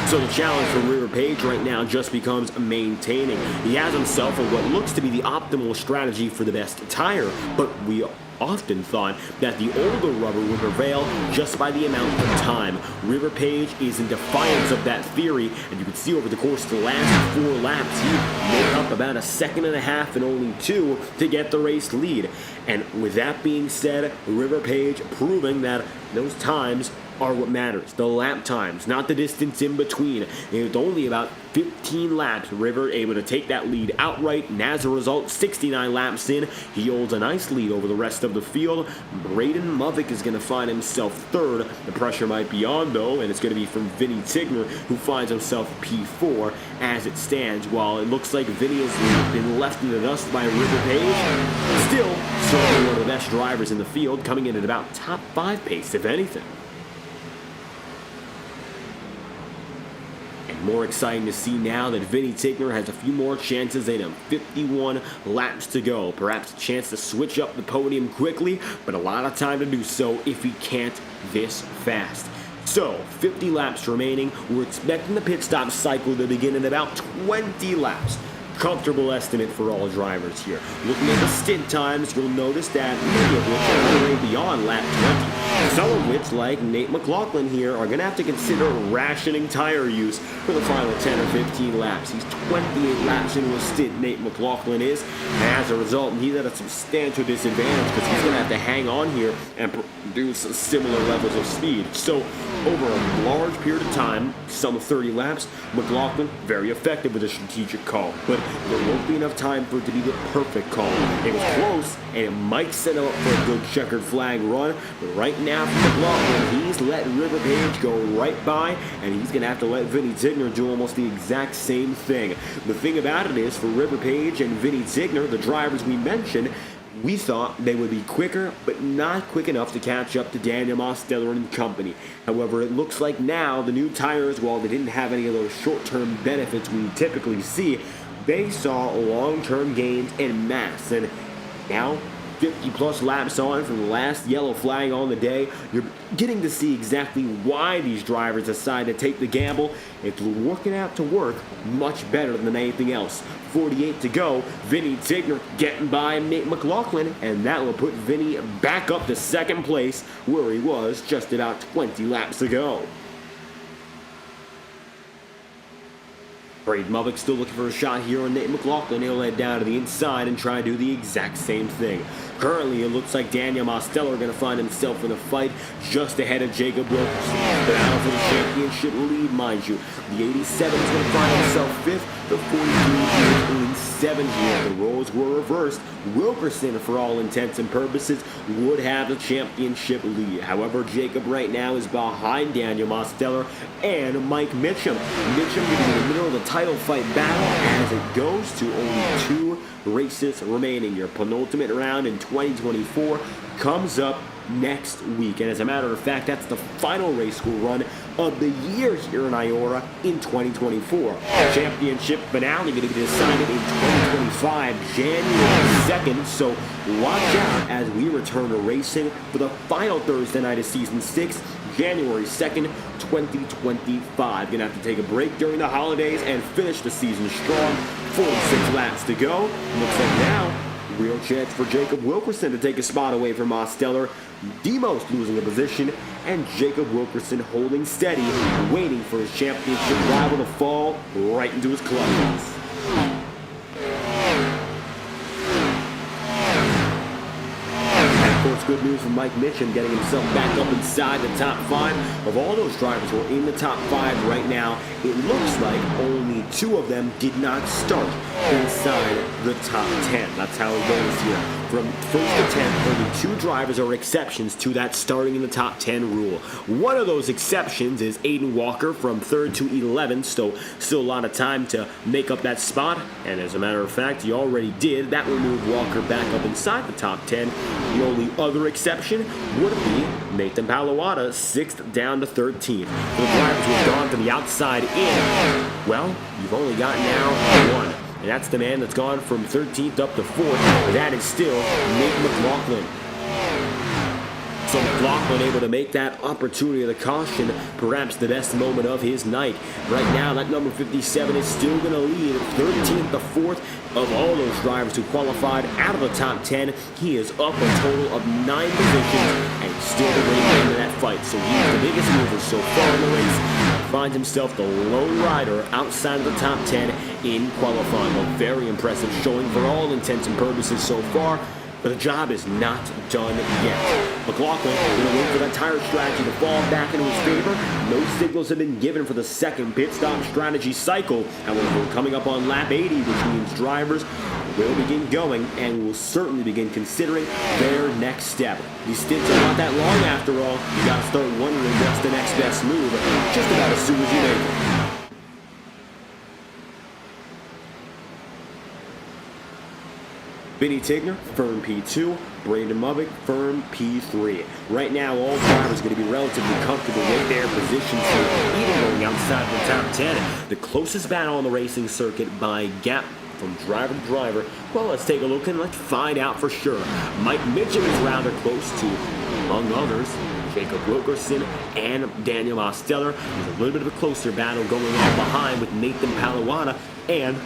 So the challenge for River Page right now just becomes maintaining. He has himself what looks to be the optimal strategy for the best tire, but we often thought that the older rubber would prevail just by the amount of time. River Page is in defiance of that theory, and you can see over the course of the last 4 laps, he made up about a second and a half and only 2 to get the race lead. And with that being said, River Page proving that those times are what matters. The lap times, not the distance in between. It's only about 15 laps. River able to take that lead outright, and as a result, 69 laps in, he holds a nice lead over the rest of the field. Braden Movick is going to find himself 3rd. The pressure might be on, though, and it's going to be from Vinny Tigner, who finds himself P4 as it stands, while it looks like Vinny has been left in the dust by River Page. Still, certainly one of the best drivers in the field, coming in at about top 5 pace, if anything. More exciting to see now that Vinny Tigner has a few more chances in him. 51 laps to go. Perhaps a chance to switch up the podium quickly, but a lot of time to do so if he can't this fast. So, 50 laps remaining. We're expecting the pit stop cycle to begin in about 20 laps. Comfortable estimate for all drivers here. Looking at the stint times, you'll notice that many of which are already beyond lap 20. Some of which, like Nate McLaughlin here, are going to have to consider rationing tire use for the final 10 or 15 laps. He's 28 laps into a stint, Nate McLaughlin is, and as a result, he's at a substantial disadvantage because he's going to have to hang on here and produce similar levels of speed. So, over a large period of time, some 30 laps, McLaughlin very effective with a strategic call, but there won't be enough time for it to be the perfect call. It was close, and it might set him up for a good checkered flag run, but right now for McLaughlin, he's let River Page go right by, and he's going to have to let Vinny Tigner do almost the exact same thing. The thing about it is, for River Page and Vinny Tigner, the drivers we mentioned, we thought they would be quicker, but not quick enough to catch up to Daniel Mosteller and company. However, it looks like now the new tires, while they didn't have any of those short-term benefits we typically see, they saw long-term gains in mass, and now 50 plus laps on from the last yellow flag on the day, you're getting to see exactly why these drivers decide to take the gamble. It's working out to work much better than anything else. 48 to go, Vinny Tigner getting by Nate McLaughlin, and that will put Vinny back up to second place where he was just about 20 laps ago. Braden Mulvick still looking for a shot here on Nate McLaughlin. He'll head down to the inside and try to do the exact same thing. Currently, it looks like Daniel Mostello are going to find himself in a fight just ahead of Jacob Wilkerson. Battle for the championship lead, mind you. The 87 is going to find himself fifth. The 43 is in seventh here. The roles were reversed. Wilkerson, for all intents and purposes, would have the championship lead. However, Jacob right now is behind Daniel Mostello and Mike Mitchum. Mitchum getting in the middle of the title fight battle as it goes to only 2 races remaining. Your penultimate round in 2024 comes up next week, and as a matter of fact, that's the final race we'll run of the year here in IORA in 2024. Championship finale going to be decided in 2025, January 2nd, so watch out as we return to racing for the final Thursday night of Season 6, January 2nd, 2025. Gonna have to take a break during the holidays and finish the season strong. 46 laps to go. Looks like now, real chance for Jacob Wilkerson to take a spot away from Mostello. Demos losing a position, and Jacob Wilkerson holding steady, waiting for his championship rival to fall right into his clutches. It's good news for Mike Mitchum getting himself back up inside the top 5. Of all those drivers who are in the top 5 right now, it looks like only 2 of them did not start inside the top 10. That's how it goes here. From first to 10th, only 2 drivers are exceptions to that starting in the top 10 rule. One of those exceptions is Aiden Walker from 3rd to 11th, so still a lot of time to make up that spot. And as a matter of fact, he already did. That will move Walker back up inside the top 10. The only other exception would be Nathan Palawada, 6th down to 13th. For the drivers who have gone to the outside in, well, you've only got now 1. And that's the man that's gone from 13th up to 4th. That is still Nate McLaughlin. So McLaughlin able to make that opportunity of the caution, perhaps the best moment of his night. Right now, that number 57 is still going to lead 13th to 4th of all those drivers who qualified out of the top 10. He is up a total of 9 positions and still remaining into that fight. So he's the biggest mover so far in the race. Finds himself the lone rider outside of the top 10 in qualifying. A very impressive showing for all intents and purposes so far. But the job is not done yet. McLaughlin going to wait for that tire strategy to fall back into his favor. No signals have been given for the second pit stop strategy cycle. However, we're coming up on lap 80, which means drivers will begin going and will certainly begin considering their next step. These stints are not that long after all. You got to start wondering what's the next best move just about as soon as you make it. Vinny Tigner, firm P2. Braden Mulvick, firm P3. Right now, all drivers are going to be relatively comfortable with their positions here, even going outside the top 10. The closest battle on the racing circuit by gap from driver to driver. Well, let's take a look and let's find out for sure. Mike Mitchum is rather close to, among others, Jacob Wilkerson and Daniel Mostello. There's a little bit of a closer battle going on behind with Nathan Palawada and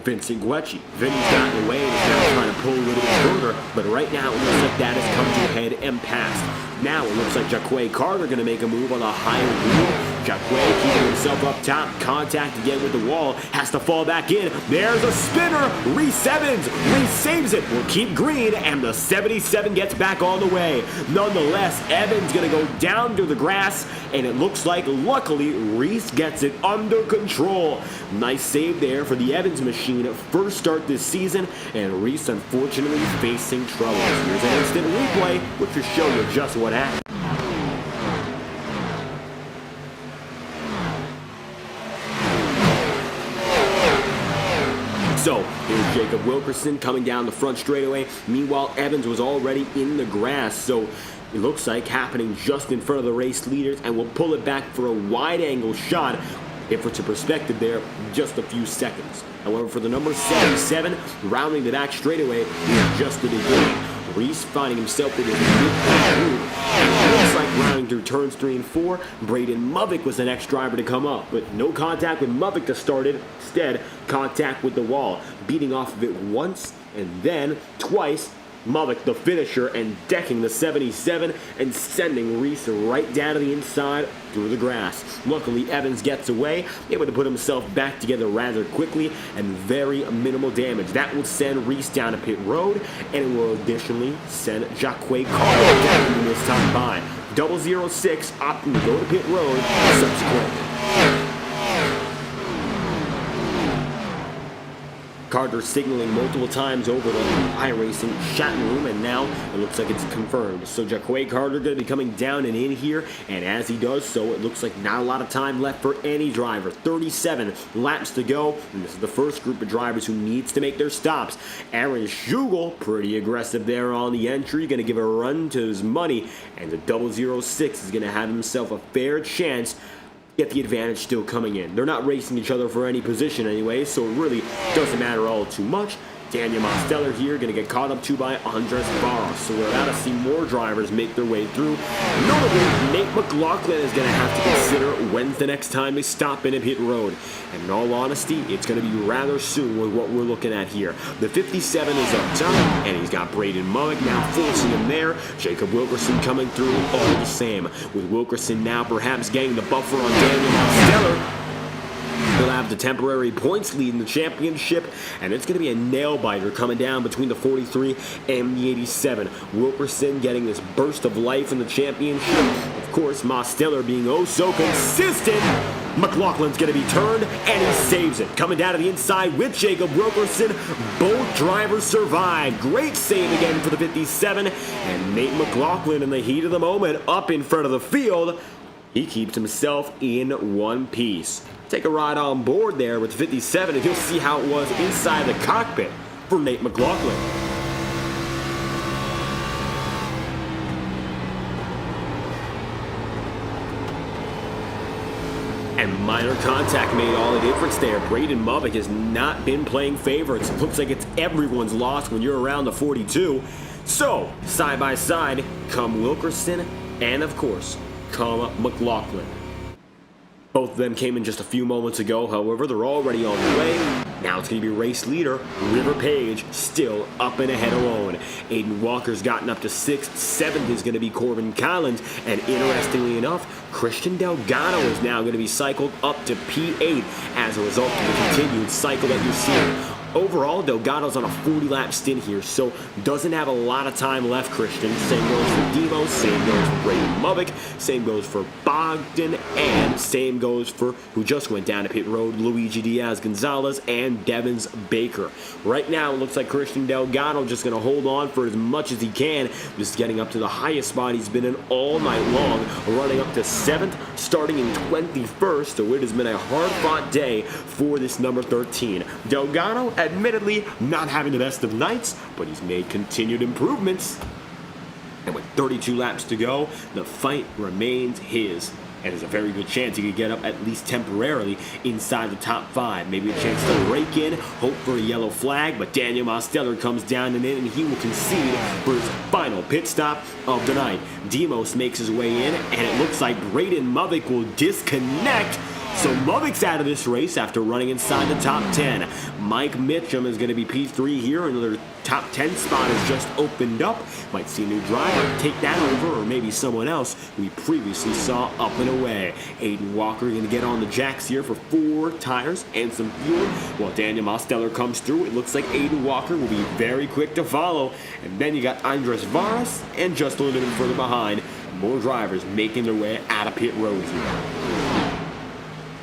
Vincent Guecci. Vinny's gotten away and is now trying to pull a little bit further, but right now it looks like that has come to a head and passed. Now it looks like Jaquay Carter going to make a move on the higher wheel. Jaquay keeping himself up top, contact again with the wall, has to fall back in. There's a spinner. Reese Evans saves it. Will keep green, and the 77 gets back on the way. Nonetheless, Evans going to go down to the grass, and it looks like, luckily, Reese gets it under control. Nice save there for the Evans machine at first start this season, and Reese unfortunately facing trouble. Here's an instant replay, which will show you just what happened. So, here's Jacob Wilkerson coming down the front straightaway. Meanwhile, Evans was already in the grass, so it looks like happening just in front of the race leaders, and we'll pull it back for a wide-angle shot. If for perspective there, just a few seconds. However, for the number 77, rounding the back straightaway is just the beginning. Reese finding himself in his mid-pack group. It looks like rounding through turns 3 and 4, Braden Movick was the next driver to come up, but no contact with Movick to start it. Instead, contact with the wall, beating off of it once and then twice. Movick, the finisher, and decking the 77 and sending Reese right down to the inside through the grass. Luckily, Evans gets away, able to put himself back together rather quickly and very minimal damage. That will send Reese down to pit road, and it will additionally send Jacques Carter down in this top 5. 006 opting to go to pit road subsequently. Carter signaling multiple times over the iRacing chat room, and now it looks like it's confirmed. So Jacques Carter going to be coming down and in here, and as he does so, it looks like not a lot of time left for any driver. 37 laps to go, and this is the first group of drivers who needs to make their stops. Aaron Schugel, pretty aggressive there on the entry, going to give a run to his money, and the 006 is going to have himself a fair chance. Get the advantage still coming in. They're not racing each other for any position anyway, so it really doesn't matter all too much. Daniel Mosteller here going to get caught up to by Andres Barros. So we're about to see more drivers make their way through. Notably, Nate McLaughlin is going to have to consider when's the next time they stop in a pit road. And in all honesty, it's going to be rather soon with what we're looking at here. The 57 is up top, and he's got Braden Movick now forcing him there. Jacob Wilkerson coming through all the same. With Wilkerson now perhaps getting the buffer on Daniel Mosteller. He'll have the temporary points lead in the championship, and it's going to be a nail-biter coming down between the 43 and the 87. Wilkerson getting this burst of life in the championship. Of course, Mosteller being oh so consistent. McLaughlin's going to be turned, and he saves it. Coming down to the inside with Jacob Wilkerson. Both drivers survive. Great save again for the 57, and Nate McLaughlin in the heat of the moment up in front of the field. He keeps himself in one piece. Take a ride on board there with 57, and you'll see how it was inside the cockpit for Nate McLaughlin. And minor contact made all the difference there. Braden Movick has not been playing favorites. It looks like it's everyone's loss when you're around the 42. So, side by side, come Wilkerson, and of course, come McLaughlin. Both of them came in just a few moments ago, however, they're already on the way. Now it's going to be race leader, River Page, still up and ahead alone. Aiden Walker's gotten up to 6th, 7th is going to be Corbin Collins, and interestingly enough, Christian Delgado is now going to be cycled up to P8 as a result of the continued cycle that you're seeing. Overall, Delgado's on a 40-lap stint here, so doesn't have a lot of time left, Christian. Same goes for Demo, same goes for Braden Movick, same goes for Bogdan, and same goes for, who just went down to pit road, Luigi Diaz-Gonzalez and Devins Baker. Right now, it looks like Christian Delgado just going to hold on for as much as he can, just getting up to the highest spot he's been in all night long, running up to 7th, starting in 21st, so it has been a hard-fought day for this number 13. Delgado, admittedly, not having the best of nights, but he's made continued improvements. And with 32 laps to go, the fight remains his. And there's a very good chance he could get up at least temporarily inside the top 5. Maybe a chance to rake in, hope for a yellow flag, but Daniel Mosteller comes down and in, and he will concede for his final pit stop of the night. Demos makes his way in, and it looks like Braden Movick will disconnect. So Movick's out of this race after running inside the top 10. Mike Mitchum is going to be P3 here. Another top 10 spot has just opened up. Might see a new driver take that over, or maybe someone else we previously saw up and away. Aiden Walker going to get on the jacks here for 4 tires and some fuel. While Daniel Mosteller comes through, it looks like Aiden Walker will be very quick to follow. And then you got Andres Varas, and just a little bit further behind, more drivers making their way out of pit road here.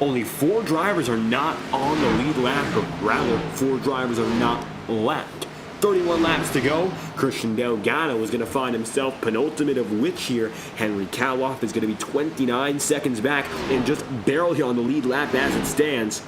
Only 4 drivers are not on the lead lap, but rather 4 drivers are not lapped. 31 laps to go. Christian Delgado is going to find himself penultimate of which here. Henry Kaloff is going to be 29 seconds back and just barely on the lead lap as it stands.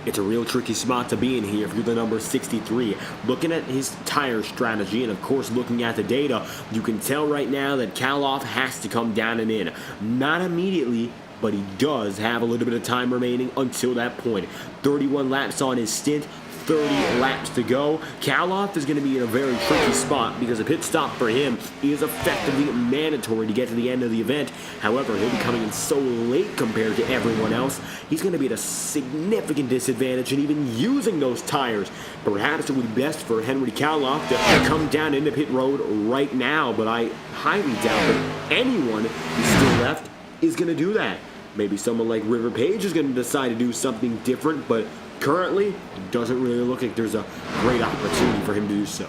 It's a real tricky spot to be in here if you're the number 63. Looking at his tire strategy and, of course, looking at the data, you can tell right now that Kaloff has to come down and in. Not immediately, but he does have a little bit of time remaining until that point. 31 laps on his stint, 30 laps to go. Kaloff is going to be in a very tricky spot because a pit stop for him is effectively mandatory to get to the end of the event. However, he'll be coming in so late compared to everyone else, he's going to be at a significant disadvantage in even using those tires. Perhaps it would be best for Henry Kaloff to come down into pit road right now, but I highly doubt that anyone who's still left is going to do that. Maybe someone like River Page is going to decide to do something different, but currently, it doesn't really look like there's a great opportunity for him to do so.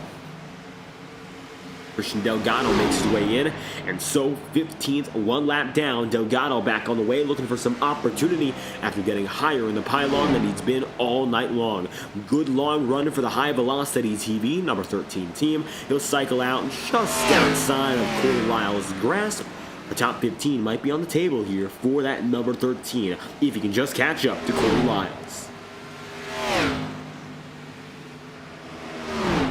Christian Delgado makes his way in, and so 15th, one lap down. Delgado back on the way, looking for some opportunity after getting higher in the pylon than he's been all night long. Good long run for the High Velocity TV, number 13 team. He'll cycle out just outside of Corey Lyle's grasp. The top 15 might be on the table here for that number 13, if he can just catch up to Corey Lyles.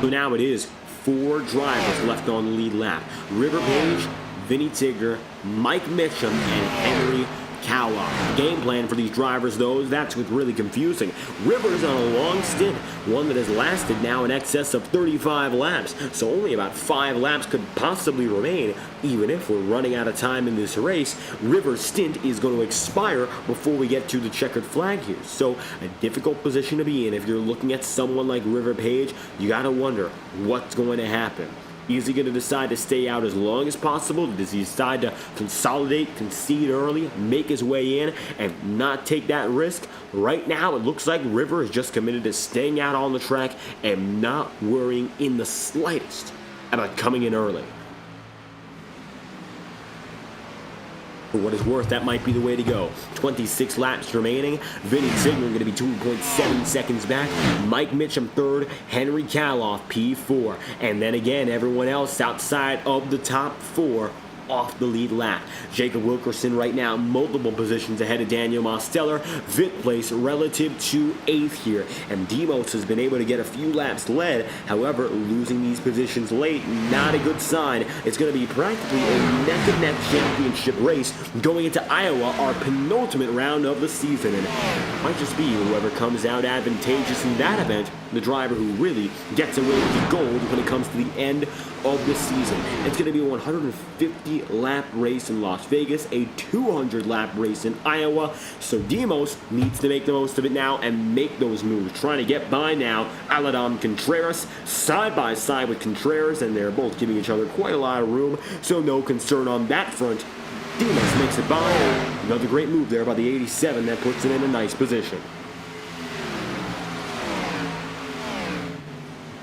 So now it is 4 drivers left on the lead lap. River Page, Vinny Tigger, Mike Mitchum, and Henry Kaloff. The game plan for these drivers, though, that's what's really confusing. Rivers on a long stint, one that has lasted now in excess of 35 laps, so only about 5 laps could possibly remain. Even if we're running out of time in this race, Rivers' stint is going to expire before we get to the checkered flag here. So a difficult position to be in. If you're looking at someone like River Page, you got to wonder what's going to happen. Is he going to decide to stay out as long as possible? Does he decide to consolidate, concede early, make his way in, and not take that risk? Right now, it looks like River is just committed to staying out on the track and not worrying in the slightest about coming in early. For what it's worth, that might be the way to go. 26 laps remaining. Vinny Tigger going to be 2.7 seconds back. Mike Mitchum third. Henry Kaloff P4. And then again, everyone else outside of the top 4 off the lead lap. Jacob Wilkerson right now multiple positions ahead of Daniel Mosteller. Fifth place relative to 8th here. And Demos has been able to get a few laps led. However, losing these positions late, not a good sign. It's going to be practically a neck-and-neck championship race going into Iowa, our penultimate round of the season. And it might just be whoever comes out advantageous in that event, the driver who really gets away with the gold when it comes to the end of the season. It's going to be a 150-lap race in Las Vegas, a 200-lap race in Iowa, so Demos needs to make the most of it now and make those moves. Trying to get by now, Aladam Contreras, side by side with Contreras, and they're both giving each other quite a lot of room, so no concern on that front. Demos makes it by. Another great move there by the 87 that puts him in a nice position.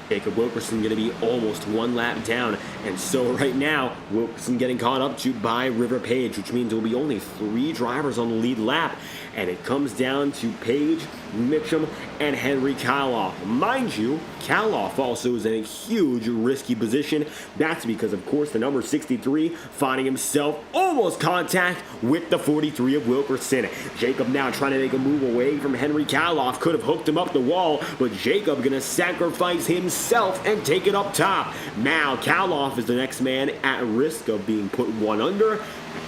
Jacob Wilkerson going to be almost 1 lap down, and so right now Wilkerson getting caught up to by River Page, which means there will be only 3 drivers on the lead lap, and it comes down to Page, Mitchum, and Henry Kaloff. Mind you, Kaloff also is in a huge risky position. That's because, of course, the number 63 finding himself almost contact with the 43 of Wilkerson. Jacob now trying to make a move away from Henry Kaloff. Could have hooked him up the wall, but Jacob going to sacrifice himself and take it up top. Now Kaloff is the next man at risk of being put 1 under.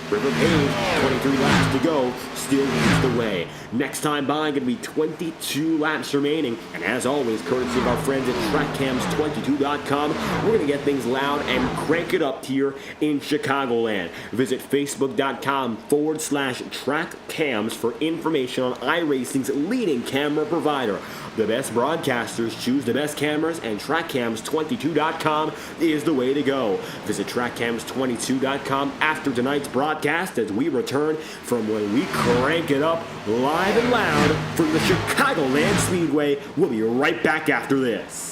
River Page, 23 laps to go, still leads the way. Next time by, going to be 22 laps remaining. And as always, courtesy of our friends at TrackCams22.com, we're going to get things loud and crank it up here in Chicagoland. Visit Facebook.com/TrackCams for information on iRacing's leading camera provider. The best broadcasters choose the best cameras, and TrackCams22.com is the way to go. Visit TrackCams22.com after tonight's broadcast as we return from when we crank it up live and loud from the Chicagoland Speedway. We'll be right back after this.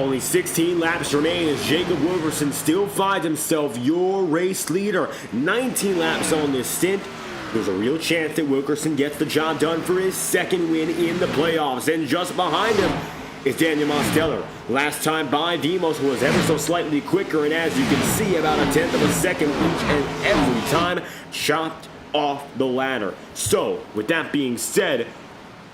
Only 16 laps remain as Jacob Wilkerson still finds himself your race leader. 19 laps on this stint. There's a real chance that Wilkerson gets the job done for his second win in the playoffs. And just behind him is Daniel Mosteller. Last time by, Demos was ever so slightly quicker, and as you can see, about a tenth of a second each and every time, chopped off the ladder. So, with that being said,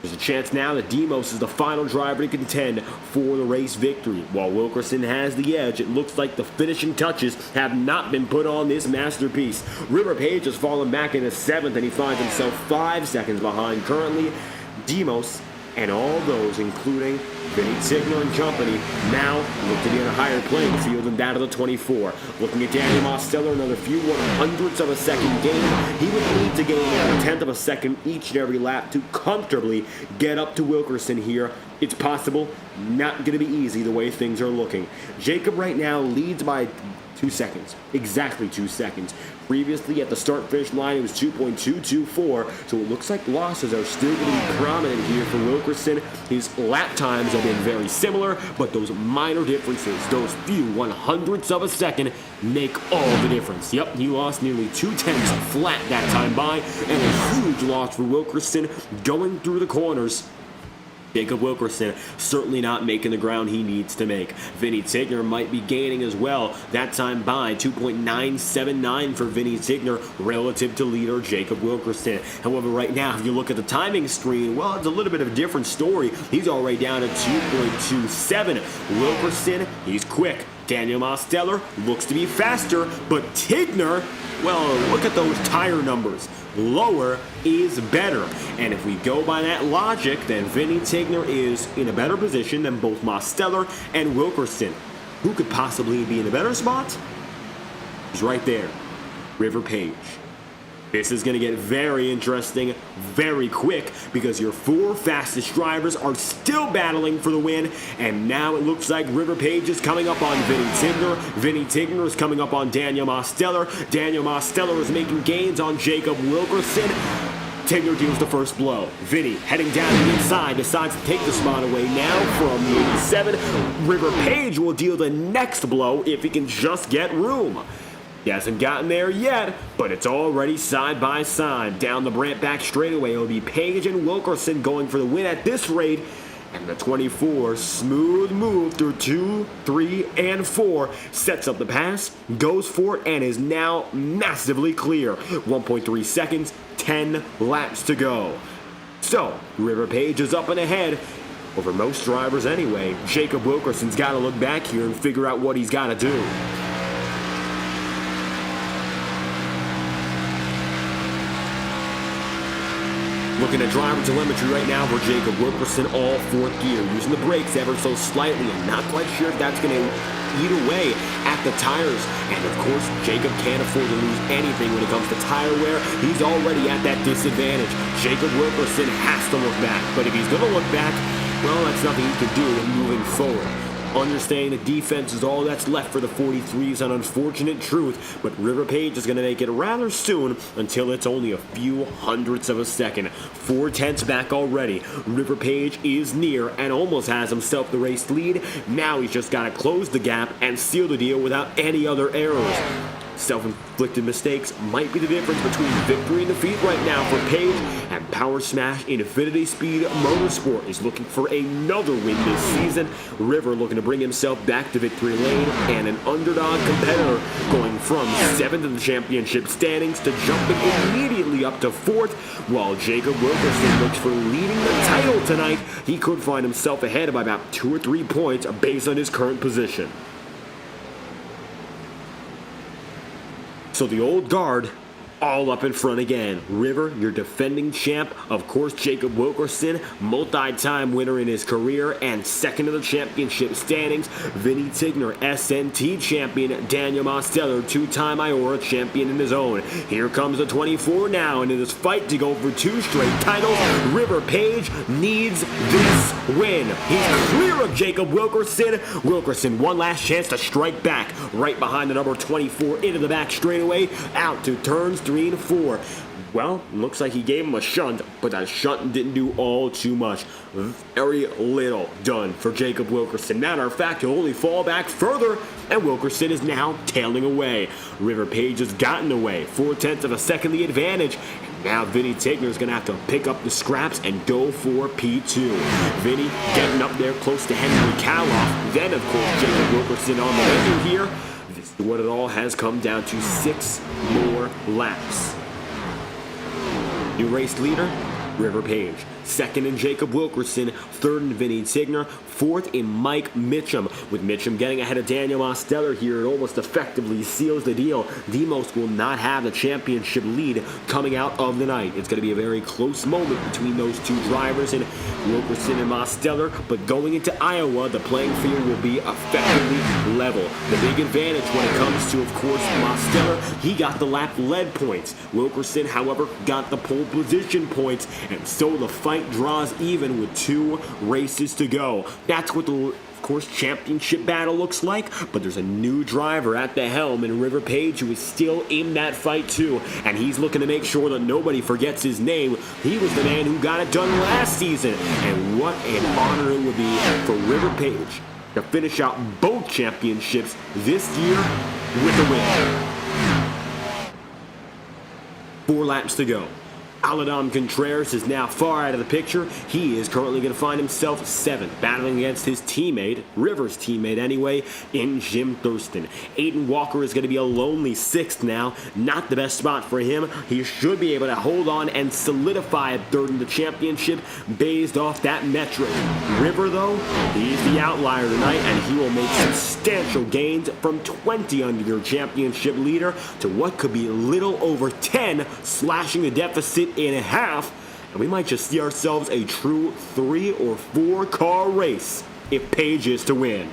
there's a chance now that Demos is the final driver to contend for the race victory. While Wilkerson has the edge, it looks like the finishing touches have not been put on this masterpiece. River Page has fallen back into 7th, and he finds himself 5 seconds behind currently. Demos and all those, including Vinny Tigner and company, now look to be on a higher playing field than that of the 24. Looking at Daniel Mosteller, another few 100ths of a second gain. He would need to gain a tenth of a second each and every lap to comfortably get up to Wilkerson here. It's possible, not going to be easy the way things are looking. Jacob right now leads by 2 seconds, exactly 2 seconds. Previously at the start-finish line, it was 2.224, so it looks like losses are still going to be prominent here for Wilkerson. His lap times have been very similar, but those minor differences, those few 100ths of a second, make all the difference. Yep, he lost nearly 2/10 flat that time by, and a huge loss for Wilkerson going through the corners. Jacob Wilkerson certainly not making the ground he needs to make. Vinny Tigner might be gaining as well. That time by 2.979 for Vinny Tigner relative to leader Jacob Wilkerson. However, right now, if you look at the timing screen, well, it's a little bit of a different story. He's already down to 2.27. Wilkerson, he's quick. Daniel Mosteller looks to be faster, but Tigner, well, look at those tire numbers. Lower is better. And if we go by that logic, then Vinny Tigner is in a better position than both Mosteller and Wilkerson. Who could possibly be in a better spot? He's right there, River Page. This is going to get very interesting very quick because your 4 fastest drivers are still battling for the win, and now it looks like River Page is coming up on Vinny Tigner. Vinny Tigner is coming up on Daniel Mosteller. Daniel Mosteller is making gains on Jacob Wilkerson. Tigner deals the first blow. Vinny, heading down the inside, decides to take the spot away now from the 87. River Page will deal the next blow if he can just get room. He hasn't gotten there yet, but it's already side by side. Down the Brant back straightaway, it'll be Page and Wilkerson going for the win at this rate. And the 24, smooth move through 2, 3, and 4, sets up the pass, goes for it, and is now massively clear. 1.3 seconds, 10 laps to go. So, River Page is up and ahead. Over most drivers anyway. Jacob Wilkerson's got to look back here and figure out what he's got to do. Looking at driver telemetry right now for Jacob Wilkerson, all 4th gear, using the brakes ever so slightly. I'm not quite sure if that's going to eat away at the tires. And of course, Jacob can't afford to lose anything when it comes to tire wear. He's already at that disadvantage. Jacob Wilkerson has to look back. But if he's going to look back, well, that's nothing he can do in moving forward. Understanding the defense is all that's left for the 43 is an unfortunate truth, but River Page is going to make it rather soon until it's only a few 100ths of a second. 4/10 back already. River Page is near and almost has himself the race lead. Now he's just got to close the gap and seal the deal without any other errors. Self-inflicted mistakes might be the difference between victory and defeat right now for Page, and Power Smash Infinity Speed Motorsport is looking for another win this season. River looking to bring himself back to victory lane, and an underdog competitor going from 7th in the championship standings to jumping immediately up to 4th, while Jacob Wilkerson looks for leading the title tonight. He could find himself ahead by about 2 or 3 points based on his current position. So the old guard all up in front again. River, your defending champ. Of course, Jacob Wilkerson, multi-time winner in his career and second in the championship standings. Vinny Tigner, SNT champion. Daniel Mosteller, 2-time IORA champion in his own. Here comes the 24 now, and in this fight to go for 2 straight titles, River Page needs this win. He's clear of Jacob Wilkerson. Wilkerson, one last chance to strike back. Right behind the number 24 into the back straightaway, out to turns 3 and 4. Well, looks like he gave him a shunt, but that shunt didn't do all too much. Very little done for Jacob Wilkerson. Matter of fact, he'll only fall back further, and Wilkerson is now tailing away. River Page has gotten away, 4/10 of a second the advantage. Now Vinny Tigner is going to have to pick up the scraps and go for P2. Vinny getting up there close to Henry Caloff. Then, of course, Jacob Wilkerson on the menu here. This is what it all has come down to, 6 more laps. New race leader, River Page. Second in Jacob Wilkerson, third in Vinny Tigner, fourth in Mike Mitchum. With Mitchum getting ahead of Daniel Mosteller here, it almost effectively seals the deal. Demos will not have the championship lead coming out of the night. It's going to be a very close moment between those two drivers, and Wilkerson and Mosteller, but going into Iowa, the playing field will be effectively level. The big advantage when it comes to, of course, Mosteller, he got the lap lead points. Wilkerson, however, got the pole position points, and so the fight draws even with 2 races to go. That's what the, of course, championship battle looks like, but there's a new driver at the helm in River Page who is still in that fight too, and he's looking to make sure that nobody forgets his name. He was the man who got it done last season, and what an honor it would be for River Page to finish out both championships this year with a win. 4 laps to go. Aladam Contreras is now far out of the picture. He is currently going to find himself 7th, battling against his teammate, Rivers' teammate anyway, in Jim Thurston. Aiden Walker is going to be a lonely 6th now. Not the best spot for him. He should be able to hold on and solidify a 3rd in the championship based off that metric. River, though, he's the outlier tonight, and he will make substantial gains from 20 under your championship leader to what could be a little over 10, slashing the deficit in half, and we might just see ourselves a true 3 or 4 car race if Page is to win.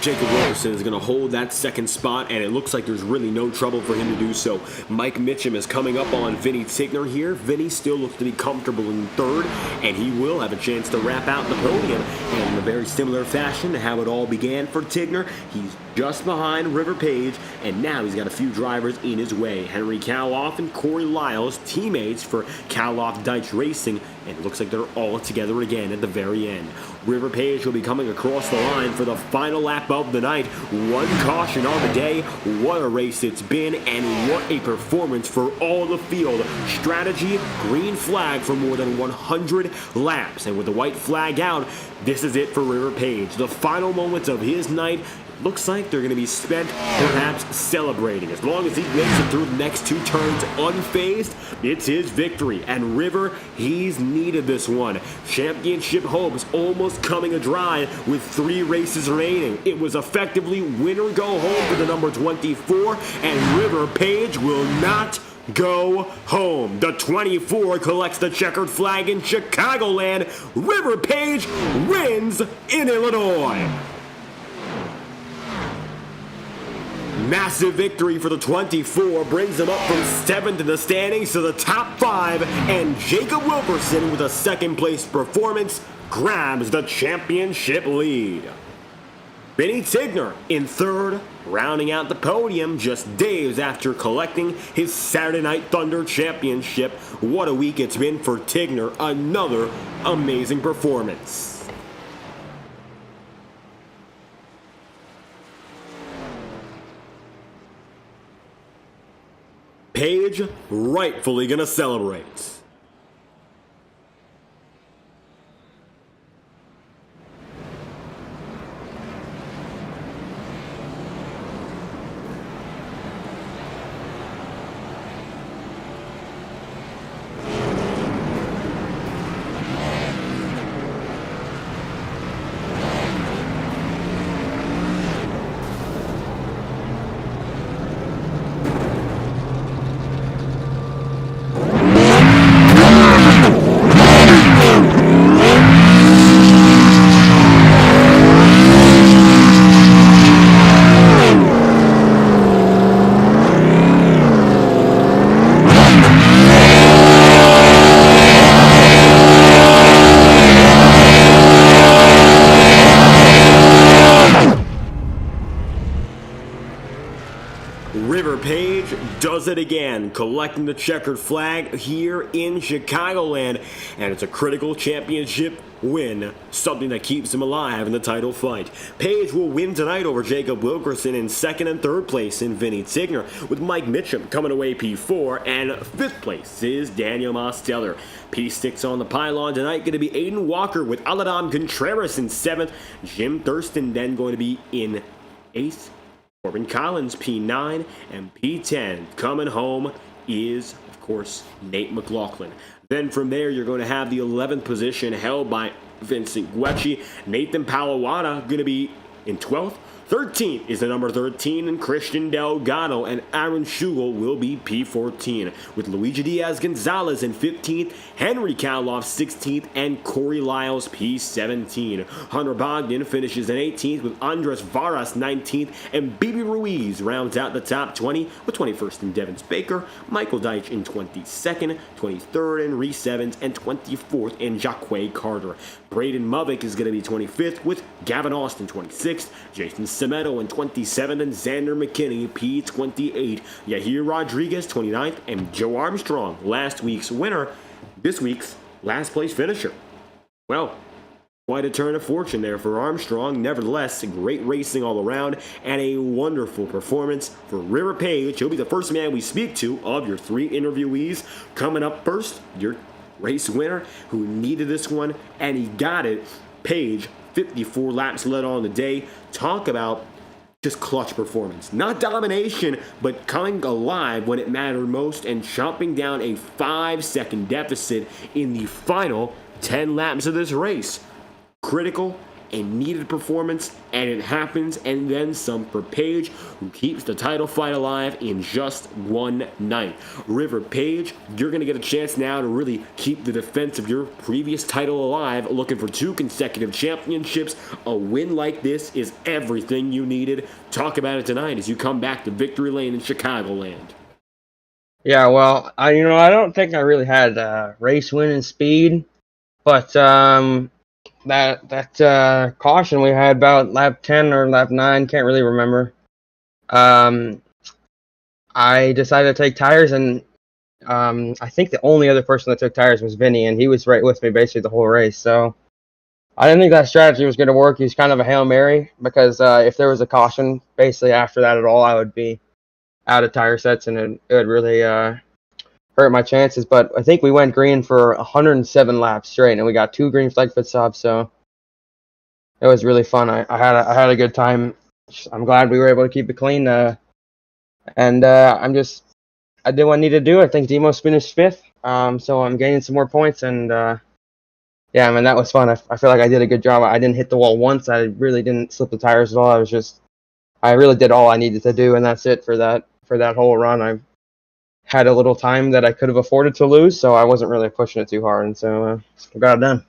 Jacob Wilkerson is going to hold that 2nd spot, and it looks like there's really no trouble for him to do so. Mike Mitchum is coming up on Vinny Tigner here. Vinny still looks to be comfortable in 3rd, and he will have a chance to wrap out the podium. And in a very similar fashion to how it all began for Tigner, he's just behind River Page, and now he's got a few drivers in his way. Henry Caloff and Corey Lyles, teammates for Caloff Dice Racing, and it looks like they're all together again at the very end. River Page will be coming across the line for the final lap of the night. 1 caution on the day. What a race it's been, and what a performance for all the field. Strategy, green flag for more than 100 laps, and with the white flag out, this is it for River Page. The final moments of his night looks like they're going to be spent perhaps celebrating. As long as he makes it through the next 2 turns unfazed, it's his victory. And River, he's needed this one. Championship hopes almost coming dry with 3 races remaining. It was effectively win or go home for the number 24, and River Page will not go home. The 24 collects the checkered flag in Chicagoland. River Page wins in Illinois. Massive victory for the 24 brings them up from 7th in the standings to the top 5, and Jacob Wilkerson, with a 2nd place performance, grabs the championship lead. Vinny Tigner in 3rd, rounding out the podium just days after collecting his Saturday Night Thunder championship. What a week it's been for Tigner. Another amazing performance. Page rightfully gonna celebrate. Page does it again, collecting the checkered flag here in Chicagoland, and it's a critical championship win, something that keeps him alive in the title fight. Page will win tonight over Jacob Wilkerson in second and third place in Vinny Tigner, with Mike Mitchum coming away P4, and fifth place is Daniel Mosteller. P6 on the pylon tonight going to be Aiden Walker with Aladam Contreras in seventh, Jim Thurston then going to be in eighth, Corbin Collins P9, and P10 coming home is, of course, Nate McLaughlin. Then from there, you're going to have the 11th position held by Vincent Guecci. Nathan Palawana going to be in 12th. 13th is the number 13, and Christian Delgado and Aaron Schugel will be P14, with Luigi Diaz-Gonzalez in 15th, Henry Kaloff 16th, and Corey Lyles P17. Hunter Bogdan finishes in 18th, with Andres Varas 19th, and BB Ruiz rounds out the top 20, with 21st in Devin Baker, Michael Deitch in 22nd, 23rd in Reese Evans, and 24th in Jacque Carter. Braden Movick is going to be 25th, with Gavin Austin 26th, Jason Semedo in 27th, and Xander McKinney P28. Yahir Rodriguez 29th, and Joe Armstrong, last week's winner, this week's last place finisher. Well, quite a turn of fortune there for Armstrong. Nevertheless, great racing all around and a wonderful performance for River Page. He'll be the first man we speak to of your three interviewees. Coming up first, your race winner who needed this one, and he got it. Page, 54 laps led on the day. Talk about just clutch performance. Not domination, but coming alive when it mattered most and chopping down a 5-second deficit in the final 10 laps of this race. Critical and needed performance, and it happens, and then some for Page, who keeps the title fight alive in just one night. River Page, you're going to get a chance now to really keep the defense of your previous title alive, looking for 2 consecutive championships. A win like this is everything you needed. Talk about it tonight as you come back to Victory Lane in Chicagoland. Yeah, well, I don't think I really had race winning speed, but that caution we had about lap 10 or lap 9, can't really remember. I decided to take tires, and I think the only other person that took tires was Vinny, and he was right with me basically the whole race. So I didn't think that strategy was going to work. He was kind of a Hail Mary, because if there was a caution basically after that at all, I would be out of tire sets, and it would really hurt my chances. But I think we went green for 107 laps straight, and we got 2 green flag pit stops, so it was really fun. I had a good time. I'm glad we were able to keep it clean, and I did what I needed to do. I think Demos finished 5th, so I'm gaining some more points, and yeah, I mean, that was fun. I feel like I did a good job. I didn't hit the wall once. I really didn't slip the tires at all. I really did all I needed to do, and that's it for that whole run. I had a little time that I could have afforded to lose, so I wasn't really pushing it too hard, and so I got it done.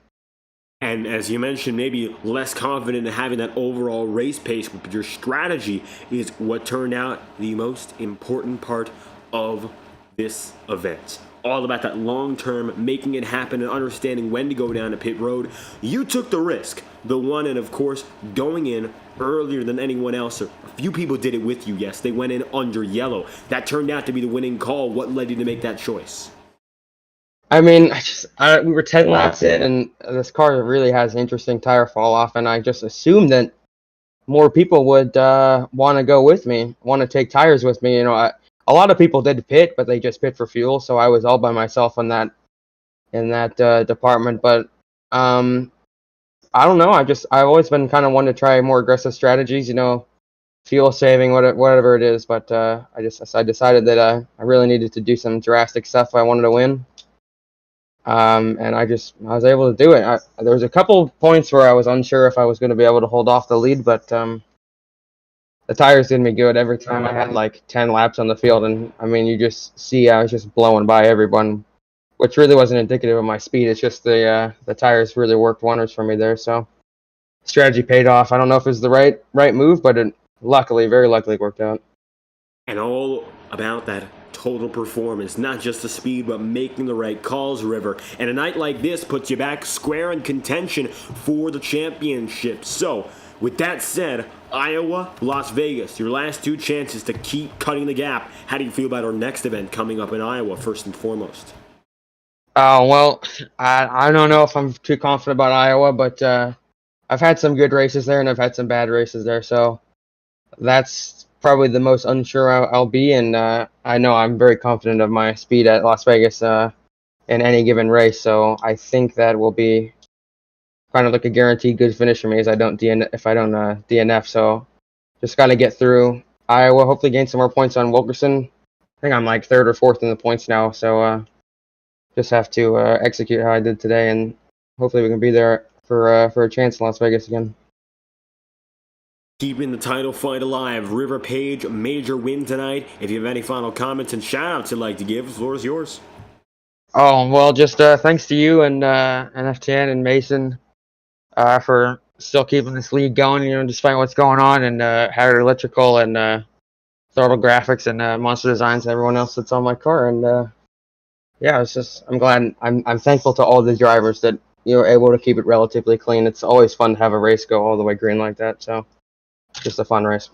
And as you mentioned, maybe less confident in having that overall race pace, but your strategy is what turned out the most important part of this event. All about that long-term, making it happen and understanding when to go down to pit road. You took the risk, the one, and of course, going in earlier than anyone else. A few people did it with you, yes. They went in under yellow. That turned out to be the winning call. What led you to make that choice? I mean, we were 10 laps in, and this car really has interesting tire fall off, and I just assumed that more people would want to go with me, want to take tires with me. A lot of people did pit, but they just pit for fuel, so I was all by myself in that department. But I don't know. I've always been kind of one to try more aggressive strategies, fuel saving, whatever it is. But I decided that I really needed to do some drastic stuff if I wanted to win. And I was able to do it. There was a couple points where I was unsure if I was going to be able to hold off the lead, but the tires did me good. Every time I had like 10 laps on the field, and I mean, you just see I was just blowing by everyone, which really wasn't indicative of my speed. It's just the tires really worked wonders for me there. So strategy paid off. I don't know if it was the right move, but it very luckily worked out. And all about that total performance, not just the speed, but making the right calls, River. And a night like this puts you back square in contention for the championship. So, with that said, Iowa, Las Vegas, your last two chances to keep cutting the gap. How do you feel about our next event coming up in Iowa, first and foremost? Well, I don't know if I'm too confident about Iowa, but I've had some good races there and I've had some bad races there, so that's probably the most unsure I'll be. And I know I'm very confident of my speed at Las Vegas in any given race, so I think that will be kind of like a guaranteed good finish for me if I don't DNF. So just got to get through Iowa, hopefully gain some more points on Wilkerson. I think I'm like third or fourth in the points now, so just have to execute how I did today, and hopefully we can be there for a chance in Las Vegas again. Keeping the title fight alive, River Page, major win tonight. If you have any final comments and shout-outs you'd like to give, the floor is yours. Oh, well, just thanks to you and FTN and Mason for still keeping this league going, despite what's going on, and Harriet Electrical and Throttle Graphics and Monster Designs and everyone else that's on my car. And yeah, I'm glad. I'm thankful to all the drivers that you're able to keep it relatively clean. It's always fun to have a race go all the way green like that. So, just a fun race.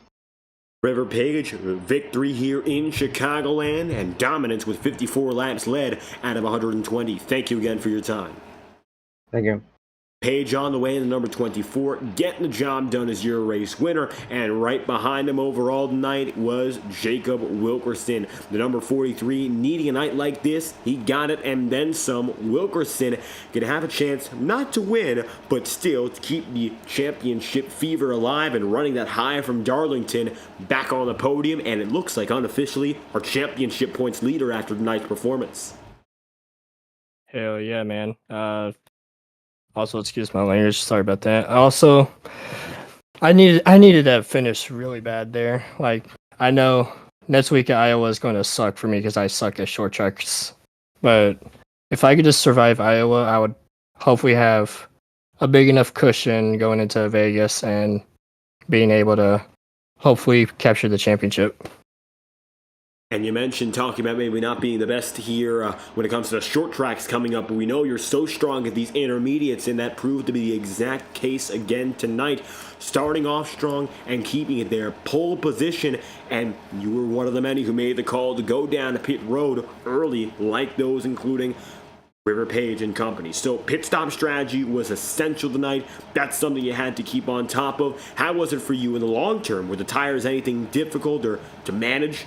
River Page, victory here in Chicagoland and dominance with 54 laps led out of 120. Thank you again for your time. Thank you. Page on the way in the number 24, getting the job done as your race winner, and right behind him overall tonight was Jacob Wilkerson, the number 43. Needing a night like this, he got it and then some. Wilkerson gonna have a chance not to win, but still to keep the championship fever alive and running that high from Darlington back on the podium, and it looks like unofficially our championship points leader after tonight's performance. Hell yeah, man. Also, excuse my language. Sorry about that. Also, I needed that finish really bad there. Like, I know next week at Iowa is going to suck for me because I suck at short tracks. But if I could just survive Iowa, I would hopefully have a big enough cushion going into Vegas and being able to hopefully capture the championship. And you mentioned talking about maybe not being the best here when it comes to the short tracks coming up, but we know you're so strong at these intermediates, and that proved to be the exact case again tonight. Starting off strong and keeping it there. Pole position, and you were one of the many who made the call to go down the pit road early, like those including River Page and company. So pit stop strategy was essential tonight. That's something you had to keep on top of. How was it for you in the long term? Were the tires anything difficult or to manage?